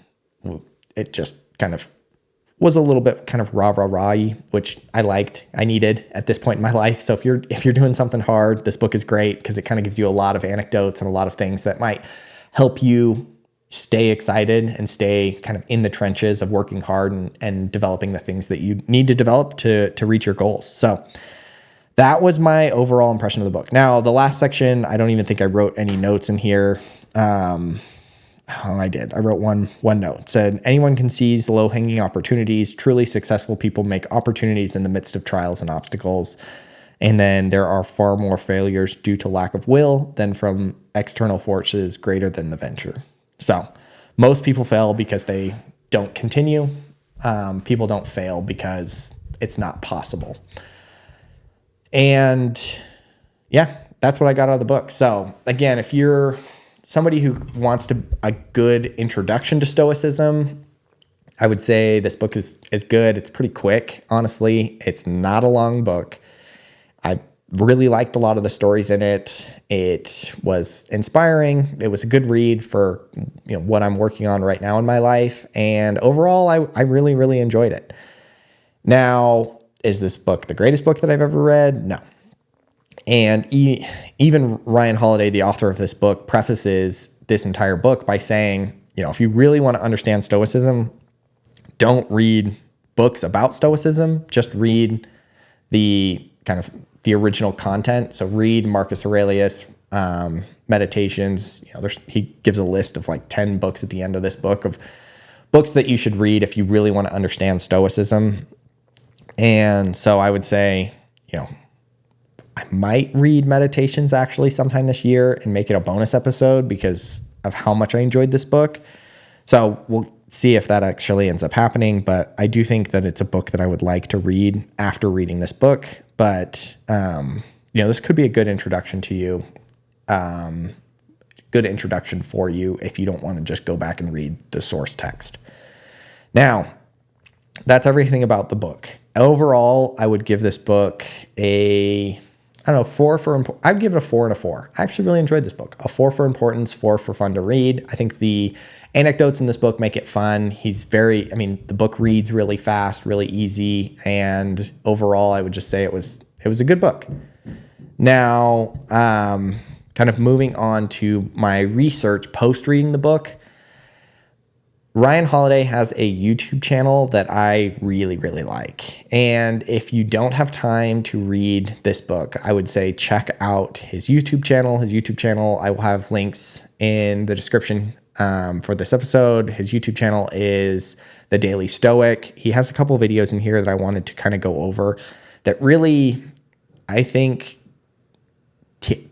A: it just kind of was a little bit kind of rah-rah-rah-y, which I liked, I needed at this point in my life. So if you're doing something hard, this book is great because it kind of gives you a lot of anecdotes and a lot of things that might help you stay excited and stay kind of in the trenches of working hard and developing the things that you need to develop to reach your goals. So that was my overall impression of the book. Now, the last section, I don't even think I wrote any notes in here. I did. I wrote one note. It said, anyone can seize low-hanging opportunities. Truly successful people make opportunities in the midst of trials and obstacles. And then there are far more failures due to lack of will than from external forces greater than the venture. So most people fail because they don't continue. People don't fail because it's not possible. And yeah, that's what I got out of the book. So again, if you're somebody who wants a good introduction to Stoicism, I would say this book is good. It's pretty quick. Honestly, it's not a long book. I really liked a lot of the stories in it. It was inspiring. It was a good read for what I'm working on right now in my life. And overall, I really, really enjoyed it. Now, is this book the greatest book that I've ever read? No. And even Ryan Holiday, the author of this book, prefaces this entire book by saying, if you really want to understand Stoicism, don't read books about Stoicism. Just read the original content. So read Marcus Aurelius, Meditations. He gives a list of like 10 books at the end of this book of books that you should read if you really want to understand Stoicism. And so I would say, I might read Meditations actually sometime this year and make it a bonus episode because of how much I enjoyed this book. So we'll see if that actually ends up happening. But I do think that it's a book that I would like to read after reading this book. But, this could be a good introduction to you. Good introduction for you if you don't want to just go back and read the source text. Now, that's everything about the book. Overall, I would give this book I'd give it a 4 and a 4. I actually really enjoyed this book. A 4 for importance, 4 for fun to read. I think the anecdotes in this book make it fun. The book reads really fast, really easy, and overall, I would just say it was a good book. Now, kind of moving on to my research post reading the book. Ryan Holiday has a YouTube channel that I really, really like. And if you don't have time to read this book, I would say check out his YouTube channel. I will have links in the description for this episode. His YouTube channel is The Daily Stoic. He has a couple of videos in here that I wanted to kind of go over that really, I think,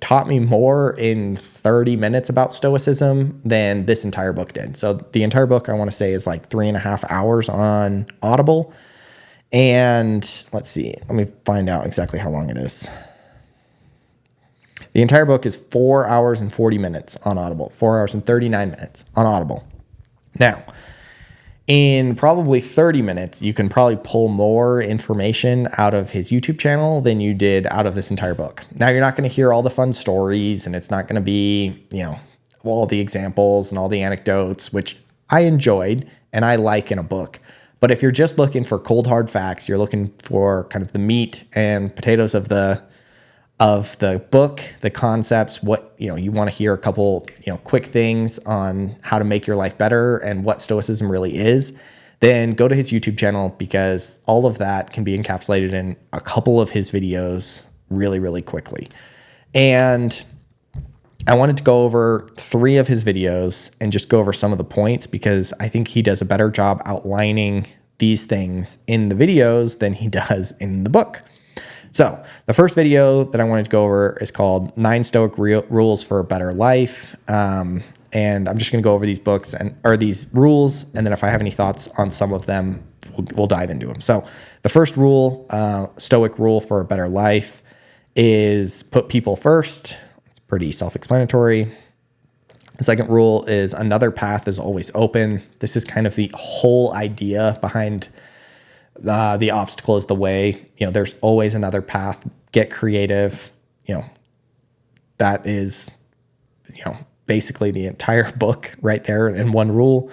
A: taught me more in 30 minutes about Stoicism than this entire book did. So the entire book, I want to say, is like 3.5 hours on Audible. And let's see, let me find out exactly how long it is. The entire book is 4 hours and 40 minutes on Audible, 4 hours and 39 minutes on Audible. Now, in probably 30 minutes, you can probably pull more information out of his YouTube channel than you did out of this entire book. Now, you're not going to hear all the fun stories, and it's not going to be, all the examples and all the anecdotes, which I enjoyed and I like in a book. But if you're just looking for cold, hard facts, you're looking for kind of the meat and potatoes of the book, the concepts, what, you want to hear a couple, quick things on how to make your life better and what Stoicism really is, then go to his YouTube channel because all of that can be encapsulated in a couple of his videos really, really quickly. And I wanted to go over 3 of his videos and just go over some of the points because I think he does a better job outlining these things in the videos than he does in the book. So the first video that I wanted to go over is called 9 Stoic Rules for a Better Life. And I'm just going to go over these books or these rules. And then if I have any thoughts on some of them, we'll dive into them. So the first rule, Stoic rule for a better life, is put people first. It's pretty self-explanatory. The second rule is another path is always open. This is kind of the whole idea behind the obstacle is the way. There's always another path. Get creative. That is, basically the entire book right there in one rule.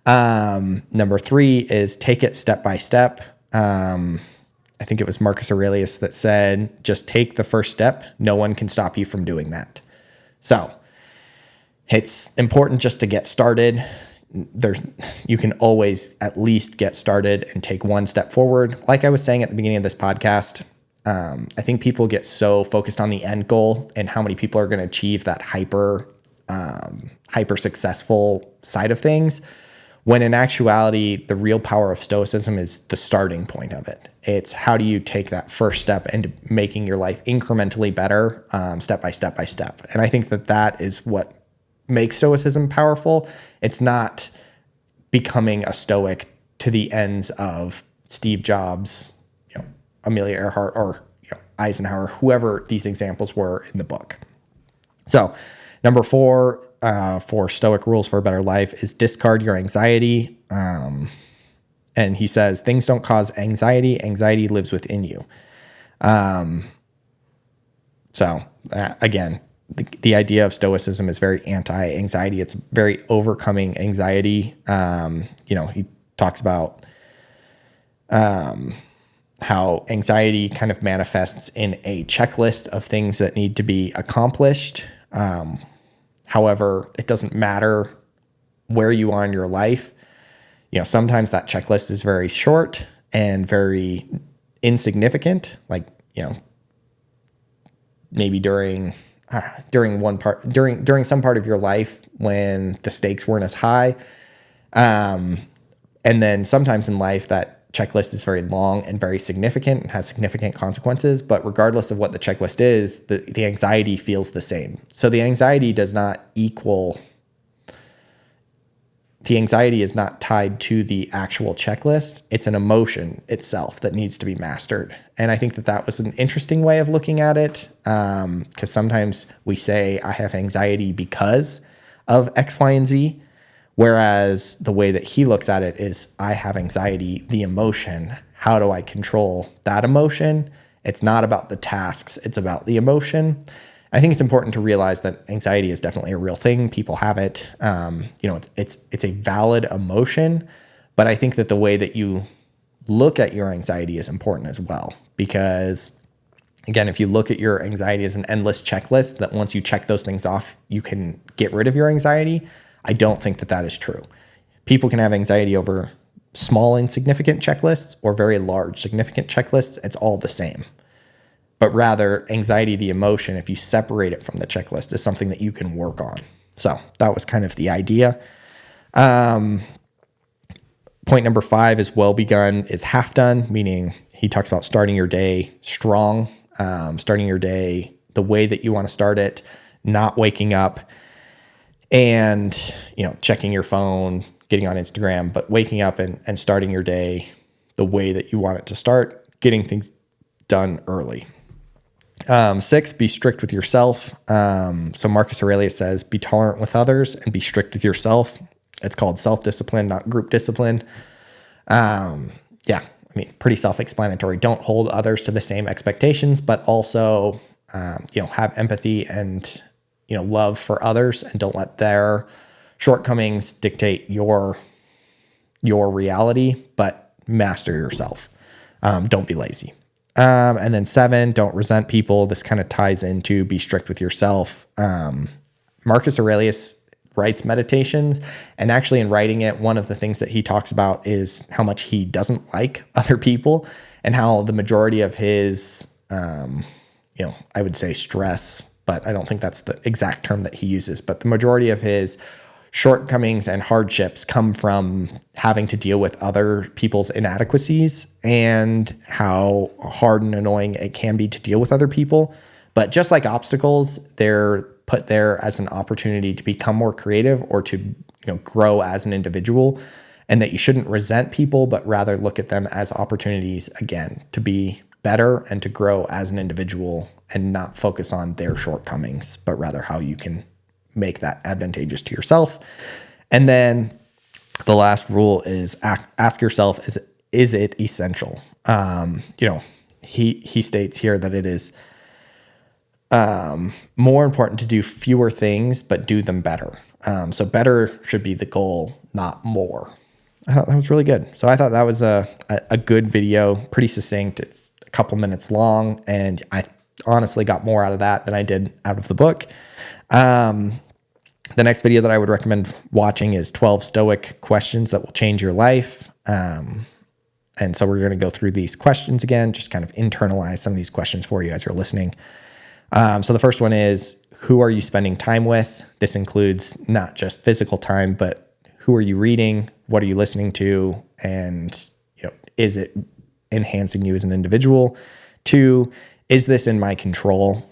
A: Number 3 is take it step by step. I think it was Marcus Aurelius that said, just take the first step. No one can stop you from doing that. So it's important just to get started. You can always at least get started and take one step forward. Like I was saying at the beginning of this podcast, I think people get so focused on the end goal and how many people are going to achieve that hyper successful side of things, when in actuality, the real power of Stoicism is the starting point of it. It's how do you take that first step into making your life incrementally better, step by step by step. And I think that is what makes Stoicism powerful. It's not becoming a Stoic to the ends of Steve Jobs, Amelia Earhart, or Eisenhower, whoever these examples were in the book. So number 4 for Stoic rules for a better life is discard your anxiety. And he says, things don't cause anxiety. Anxiety lives within you. Again, the idea of Stoicism is very anti-anxiety. It's very overcoming anxiety. He talks about how anxiety kind of manifests in a checklist of things that need to be accomplished. However, it doesn't matter where you are in your life. Sometimes that checklist is very short and very insignificant. Like, maybe during some part of your life when the stakes weren't as high. And then sometimes in life that checklist is very long and very significant and has significant consequences. But regardless of what the checklist is, the anxiety feels the same. So the anxiety is not tied to the actual checklist. It's an emotion itself that needs to be mastered. And I think that was an interesting way of looking at it, because sometimes we say, I have anxiety because of X, Y, and Z. Whereas the way that he looks at it is, I have anxiety, the emotion. How do I control that emotion? It's not about the tasks. It's about the emotion. I think it's important to realize that anxiety is definitely a real thing. People have it. It's a valid emotion, but I think that the way that you look at your anxiety is important as well. Because again, if you look at your anxiety as an endless checklist, that once you check those things off, you can get rid of your anxiety. I don't think that is true. People can have anxiety over small, insignificant checklists or very large, significant checklists. It's all the same. But rather, anxiety, the emotion, if you separate it from the checklist, is something that you can work on. So that was kind of the idea. Point number 5 is well begun is half done, meaning he talks about starting your day strong, starting your day the way that you want to start it, not waking up and checking your phone, getting on Instagram, but waking up and starting your day the way that you want it to start, getting things done early. 6, be strict with yourself. So Marcus Aurelius says, be tolerant with others and be strict with yourself. It's called self-discipline, not group discipline. Pretty self-explanatory. Don't hold others to the same expectations, but also, have empathy and, love for others, and don't let their shortcomings dictate your reality, but master yourself. Don't be lazy. And then 7, don't resent people. This kind of ties into be strict with yourself. Marcus Aurelius writes Meditations, and actually in writing it, one of the things that he talks about is how much he doesn't like other people, and how the majority of his, I would say stress, but I don't think that's the exact term that he uses, but the majority of his shortcomings and hardships come from having to deal with other people's inadequacies and how hard and annoying it can be to deal with other people. But just like obstacles, they're put there as an opportunity to become more creative or to grow as an individual, and that you shouldn't resent people, but rather look at them as opportunities, again, to be better and to grow as an individual and not focus on their shortcomings, but rather how you can make that advantageous to yourself. And then the last rule is ask yourself, is it essential? He states here that it is more important to do fewer things, but do them better. So better should be the goal, not more. That was really good. So I thought that was a good video, pretty succinct. It's a couple minutes long, and I honestly got more out of that than I did out of the book. The next video that I would recommend watching is 12 Stoic questions that will change your life. And so we're going to go through these questions again, just kind of internalize some of these questions for you as you're listening. So the first one is, who are you spending time with? This includes not just physical time, but who are you reading? What are you listening to? And is it enhancing you as an individual? 2, is this in my control?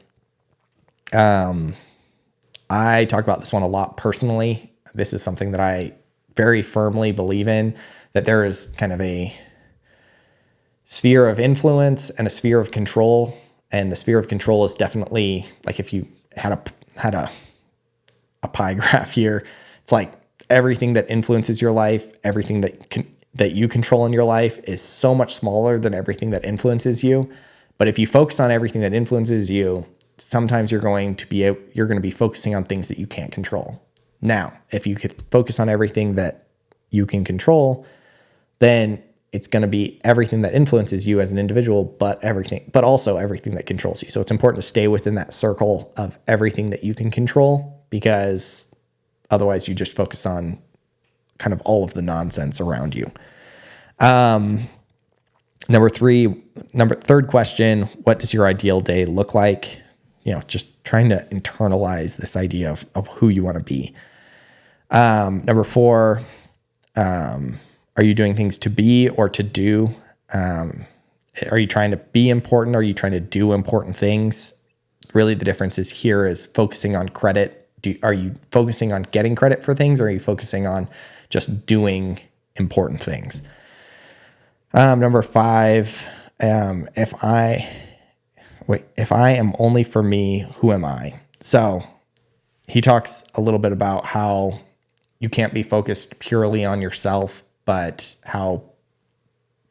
A: I talk about this one a lot personally. This is something that I very firmly believe in, that there is kind of a sphere of influence and a sphere of control. And the sphere of control is definitely like if you had a pie graph here, it's like everything that influences your life, everything that you control in your life is so much smaller than everything that influences you. But if you focus on everything that influences you, sometimes you're going to be focusing on things that you can't control. Now, if you could focus on everything that you can control, then it's going to be everything that influences you as an individual, but also everything that controls you. So it's important to stay within that circle of everything that you can control, because otherwise you just focus on kind of all of the nonsense around you. Third question, what does your ideal day look like? Just trying to internalize this idea of who you want to be. Number 4, are you doing things to be or to do? Are you trying to be important? Or are you trying to do important things? Really, the difference is here is focusing on credit. Are you focusing on getting credit for things, or are you focusing on just doing important things? Number 5, if I am only for me, who am I? So he talks a little bit about how you can't be focused purely on yourself, but how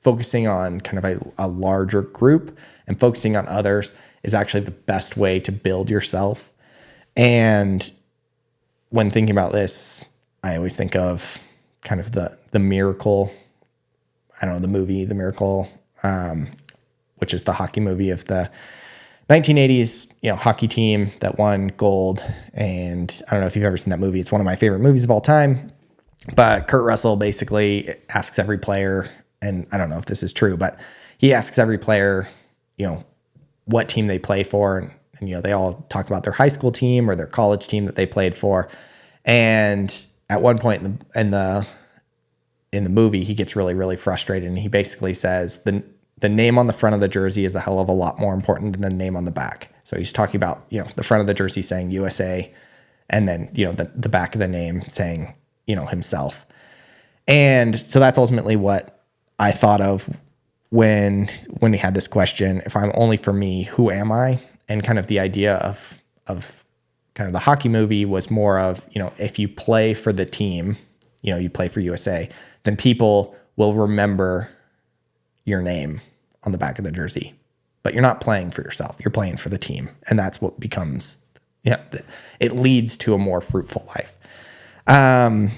A: focusing on kind of a larger group and focusing on others is actually the best way to build yourself. And when thinking about this, I always think of kind of the Miracle, the movie, The Miracle, which is the hockey movie of the 1980s, hockey team that won gold. And I don't know if you've ever seen that movie. It's one of my favorite movies of all time. But Kurt Russell basically asks every player, and I don't know if this is true, but he asks every player, what team they play for. And they all talk about their high school team or their college team that they played for. And at one point in the movie, he gets really, really frustrated. And he basically says the name on the front of the jersey is a hell of a lot more important than the name on the back. So he's talking about, the front of the jersey saying USA, and then, the back of the name saying, himself. And so that's ultimately what I thought of when we had this question, if I'm only for me, who am I? And kind of the idea of kind of the hockey movie was more of, if you play for the team, you play for USA, then people will remember your name on the back of the jersey. But you're not playing for yourself. You're playing for the team. And that's what becomes, it leads to a more fruitful life. And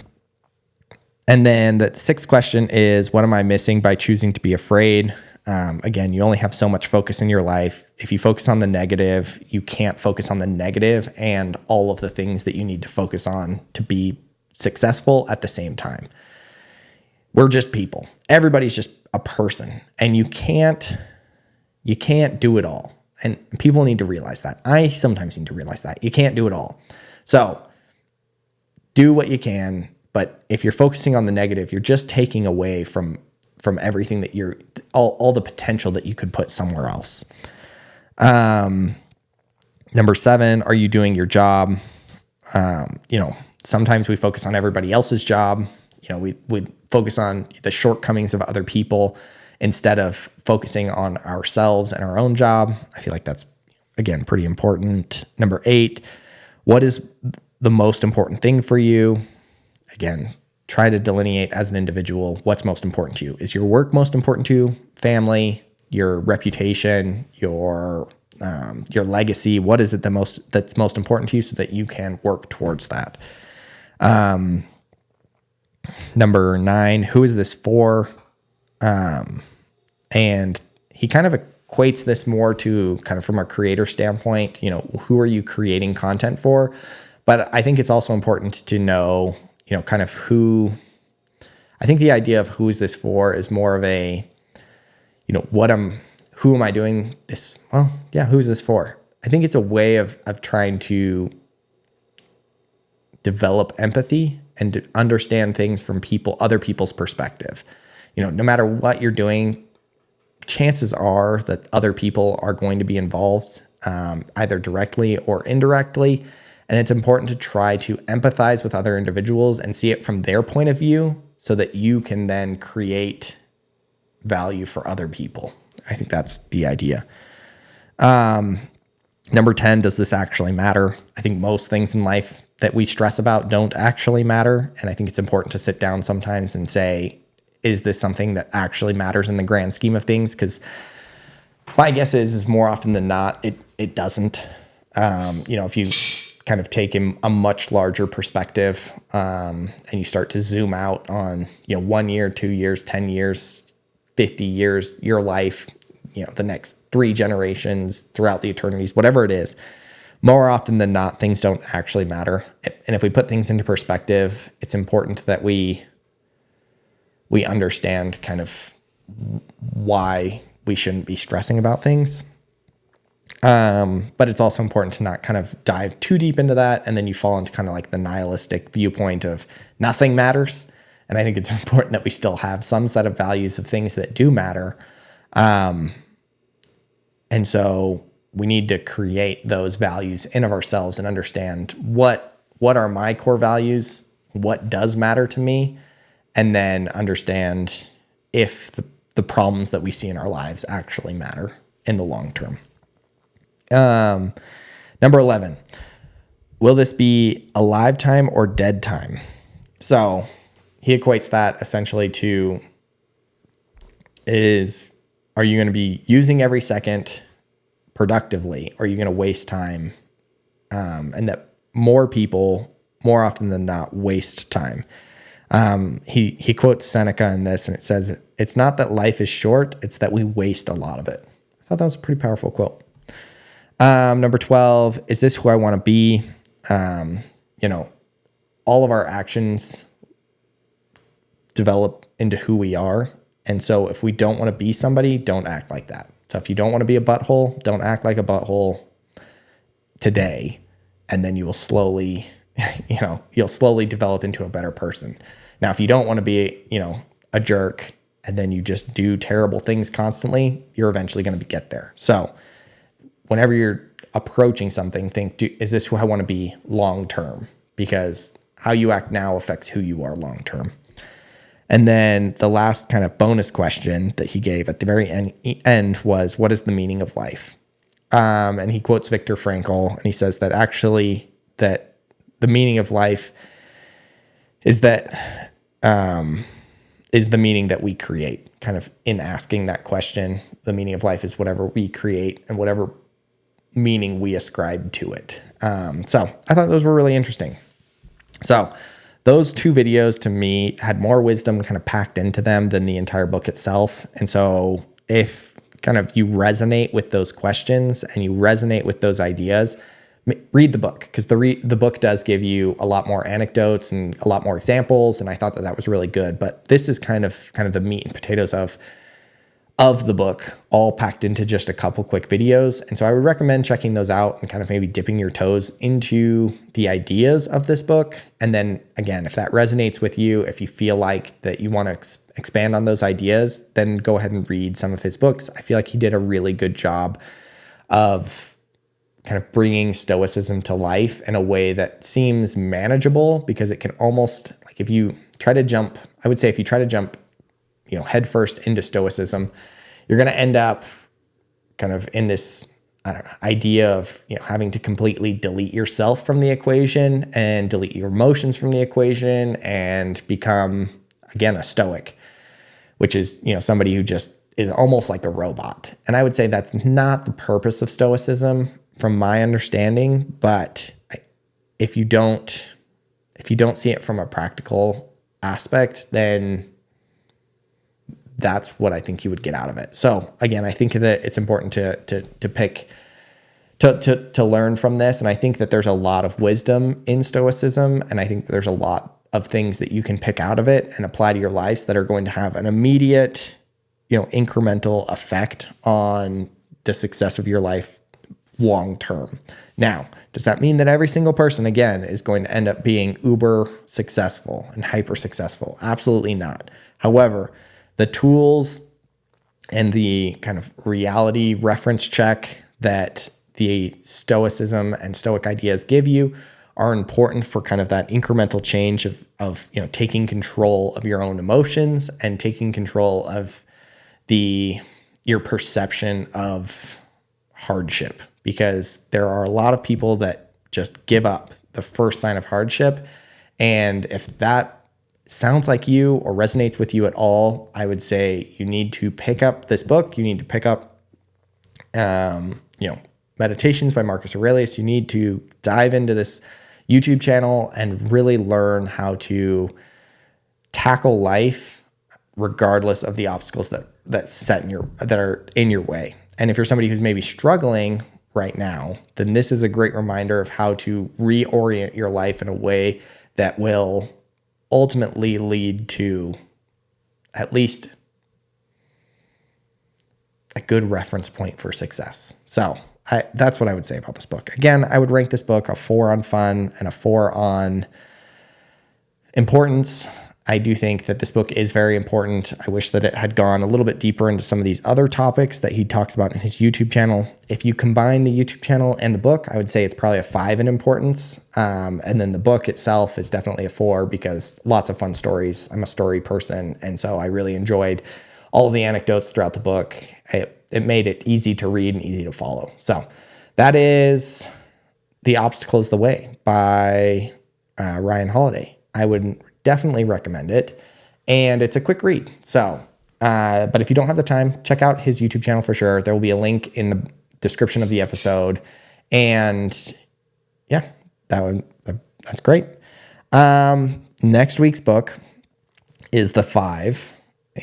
A: then the 6th question is, what am I missing by choosing to be afraid? Again, you only have so much focus in your life. If you focus on the negative, you can't focus on the negative and all of the things that you need to focus on to be successful at the same time. We're just people. Everybody's just a person, and you can't do it all. And people need to realize that. I sometimes need to realize that you can't do it all. So do what you can, but if you're focusing on the negative, you're just taking away from everything that all the potential that you could put somewhere else. Number 7, are you doing your job? Sometimes we focus on everybody else's job. We focus on the shortcomings of other people instead of focusing on ourselves and our own job. I feel like that's, again, pretty important. Number 8, what is the most important thing for you? Again, try to delineate as an individual what's most important to you. Is your work most important to you? Family, your reputation, your legacy? What is it that's most important to you so that you can work towards that? Number 9, who is this for? And he kind of equates this more to kind of from a creator standpoint, who are you creating content for? But I think it's also important to know, kind of who. I think the idea of who is this for is more of a, who am I doing this? Well, yeah, who's this for? I think it's a way of trying to develop empathy and to understand things from other people's perspective. No matter what you're doing, chances are that other people are going to be involved, either directly or indirectly. And it's important to try to empathize with other individuals and see it from their point of view so that you can then create value for other people. I think that's the idea. Number 10, does this actually matter? I think most things in life that we stress about don't actually matter. And I think it's important to sit down sometimes and say, is this something that actually matters in the grand scheme of things? Because my guess is more often than not, it doesn't. If you kind of take a much larger perspective and you start to zoom out on, 1 year, 2 years, 10 years, 50 years, your life, the next 3 generations throughout the eternities, whatever it is, more often than not, things don't actually matter. And if we put things into perspective, it's important that we understand kind of why we shouldn't be stressing about things. But it's also important to not kind of dive too deep into that. And then you fall into kind of like the nihilistic viewpoint of nothing matters. And I think it's important that we still have some set of values of things that do matter. And so we need to create those values in of ourselves and understand what are my core values, what does matter to me, and then understand if the problems that we see in our lives actually matter in the long term. Number 11, will this be alive time or dead time? So he equates that essentially to are you going to be using every second productively, or are you going to waste time? And that more people, more often than not, waste time. He quotes Seneca in this, and it says, it's not that life is short, it's that we waste a lot of it. I thought that was a pretty powerful quote. Number 12, is this who I want to be? All of our actions develop into who we are. And so if we don't want to be somebody, don't act like that. So if you don't want to be a butthole, don't act like a butthole today. And then you will slowly, you'll slowly develop into a better person. Now, if you don't want to be, a jerk, and then you just do terrible things constantly, you're eventually going to get there. So whenever you're approaching something, think, is this who I want to be long-term? Because how you act now affects who you are long-term. And then the last kind of bonus question that he gave at the very end was, what is the meaning of life? And he quotes Viktor Frankl, and he says that actually that the meaning of life is that is the meaning that we create. Kind of in asking that question, the meaning of life is whatever we create and whatever meaning we ascribe to it. So I thought those were really interesting. So those 2 videos to me had more wisdom kind of packed into them than the entire book itself. And so if kind of you resonate with those questions and you resonate with those ideas, read the book, because the book does give you a lot more anecdotes and a lot more examples. And I thought that was really good. But this is kind of the meat and potatoes of of the book, all packed into just a couple quick videos. And so I would recommend checking those out and kind of maybe dipping your toes into the ideas of this book. And then again, if that resonates with you, if you feel like that you want to expand on those ideas, then go ahead and read some of his books. I feel like he did a really good job of kind of bringing Stoicism to life in a way that seems manageable, because it can almost, like, if you try to jump, I would say if you try to jump headfirst into Stoicism, you're going to end up kind of in this, I don't know, idea of, having to completely delete yourself from the equation and delete your emotions from the equation and become, again, a Stoic, which is, somebody who just is almost like a robot. And I would say that's not the purpose of Stoicism from my understanding, but if you don't see it from a practical aspect, then that's what I think you would get out of it. So again, I think that it's important to learn from this. And I think that there's a lot of wisdom in Stoicism. And I think there's a lot of things that you can pick out of it and apply to your lives that are going to have an immediate, incremental effect on the success of your life long term. Now, does that mean that every single person, again, is going to end up being uber successful and hyper successful? Absolutely not. However, the tools and the kind of reality reference check that the Stoicism and Stoic ideas give you are important for kind of that incremental change of taking control of your own emotions and taking control of your perception of hardship. Because there are a lot of people that just give up the first sign of hardship. And if that sounds like you or resonates with you at all, I would say you need to pick up this book. You need to pick up, Meditations by Marcus Aurelius. You need to dive into this YouTube channel and really learn how to tackle life regardless of the obstacles that are in your way. And if you're somebody who's maybe struggling right now, then this is a great reminder of how to reorient your life in a way that will ultimately lead to at least a good reference point for success. So that's what I would say about this book. Again, I would rank this book a 4 on fun and a 4 on importance. I do think that this book is very important. I wish that it had gone a little bit deeper into some of these other topics that he talks about in his YouTube channel. If you combine the YouTube channel and the book, I would say it's probably a 5 in importance. And then the book itself is definitely a 4 because lots of fun stories. I'm a story person. And so I really enjoyed all of the anecdotes throughout the book. It made it easy to read and easy to follow. So that is The Obstacle is the Way by Ryan Holiday. I would definitely recommend it. And it's a quick read. So, but if you don't have the time, check out his YouTube channel for sure. There will be a link in the description of the episode. And yeah, that's great. Next week's book is The 5.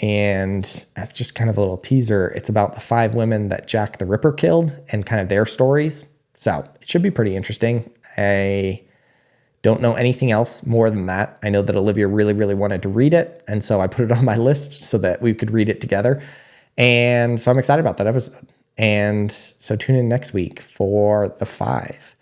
A: And that's just kind of a little teaser. It's about the 5 women that Jack the Ripper killed and kind of their stories. So it should be pretty interesting. I don't know anything else more than that. I know that Olivia really, really wanted to read it. And so I put it on my list so that we could read it together. And so I'm excited about that episode. And so tune in next week for The 5.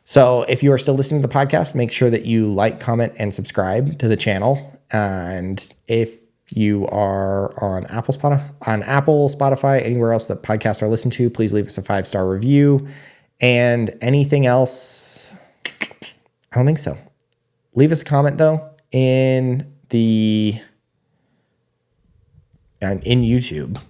A: So if you are still listening to the podcast, make sure that you like, comment, and subscribe to the channel. And if you are on Apple, Spotify, anywhere else that podcasts are listened to, please leave us a 5-star review. And anything else, I don't think so. Leave us a comment though in YouTube,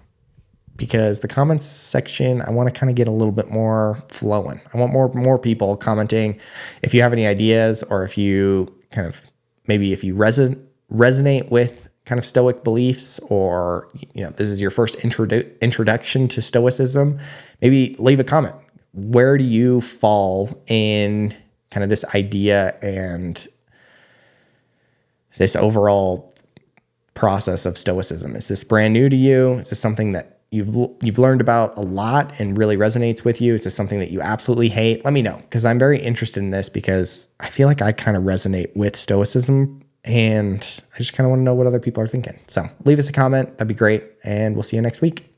A: because the comments section, I want to kind of get a little bit more flowing. I want more people commenting. If you have any ideas, or if you kind of, maybe if you resonate with kind of Stoic beliefs, or, this is your first introduction to Stoicism, maybe leave a comment. Where do you fall in kind of this idea and this overall process of Stoicism? Is this brand new to you? Is this something that you've learned about a lot and really resonates with you? Is this something that you absolutely hate? Let me know, because I'm very interested in this, because I feel like I kind of resonate with Stoicism And I just kind of want to know what other people are thinking. So leave us a comment. That'd be great. And we'll see you next week.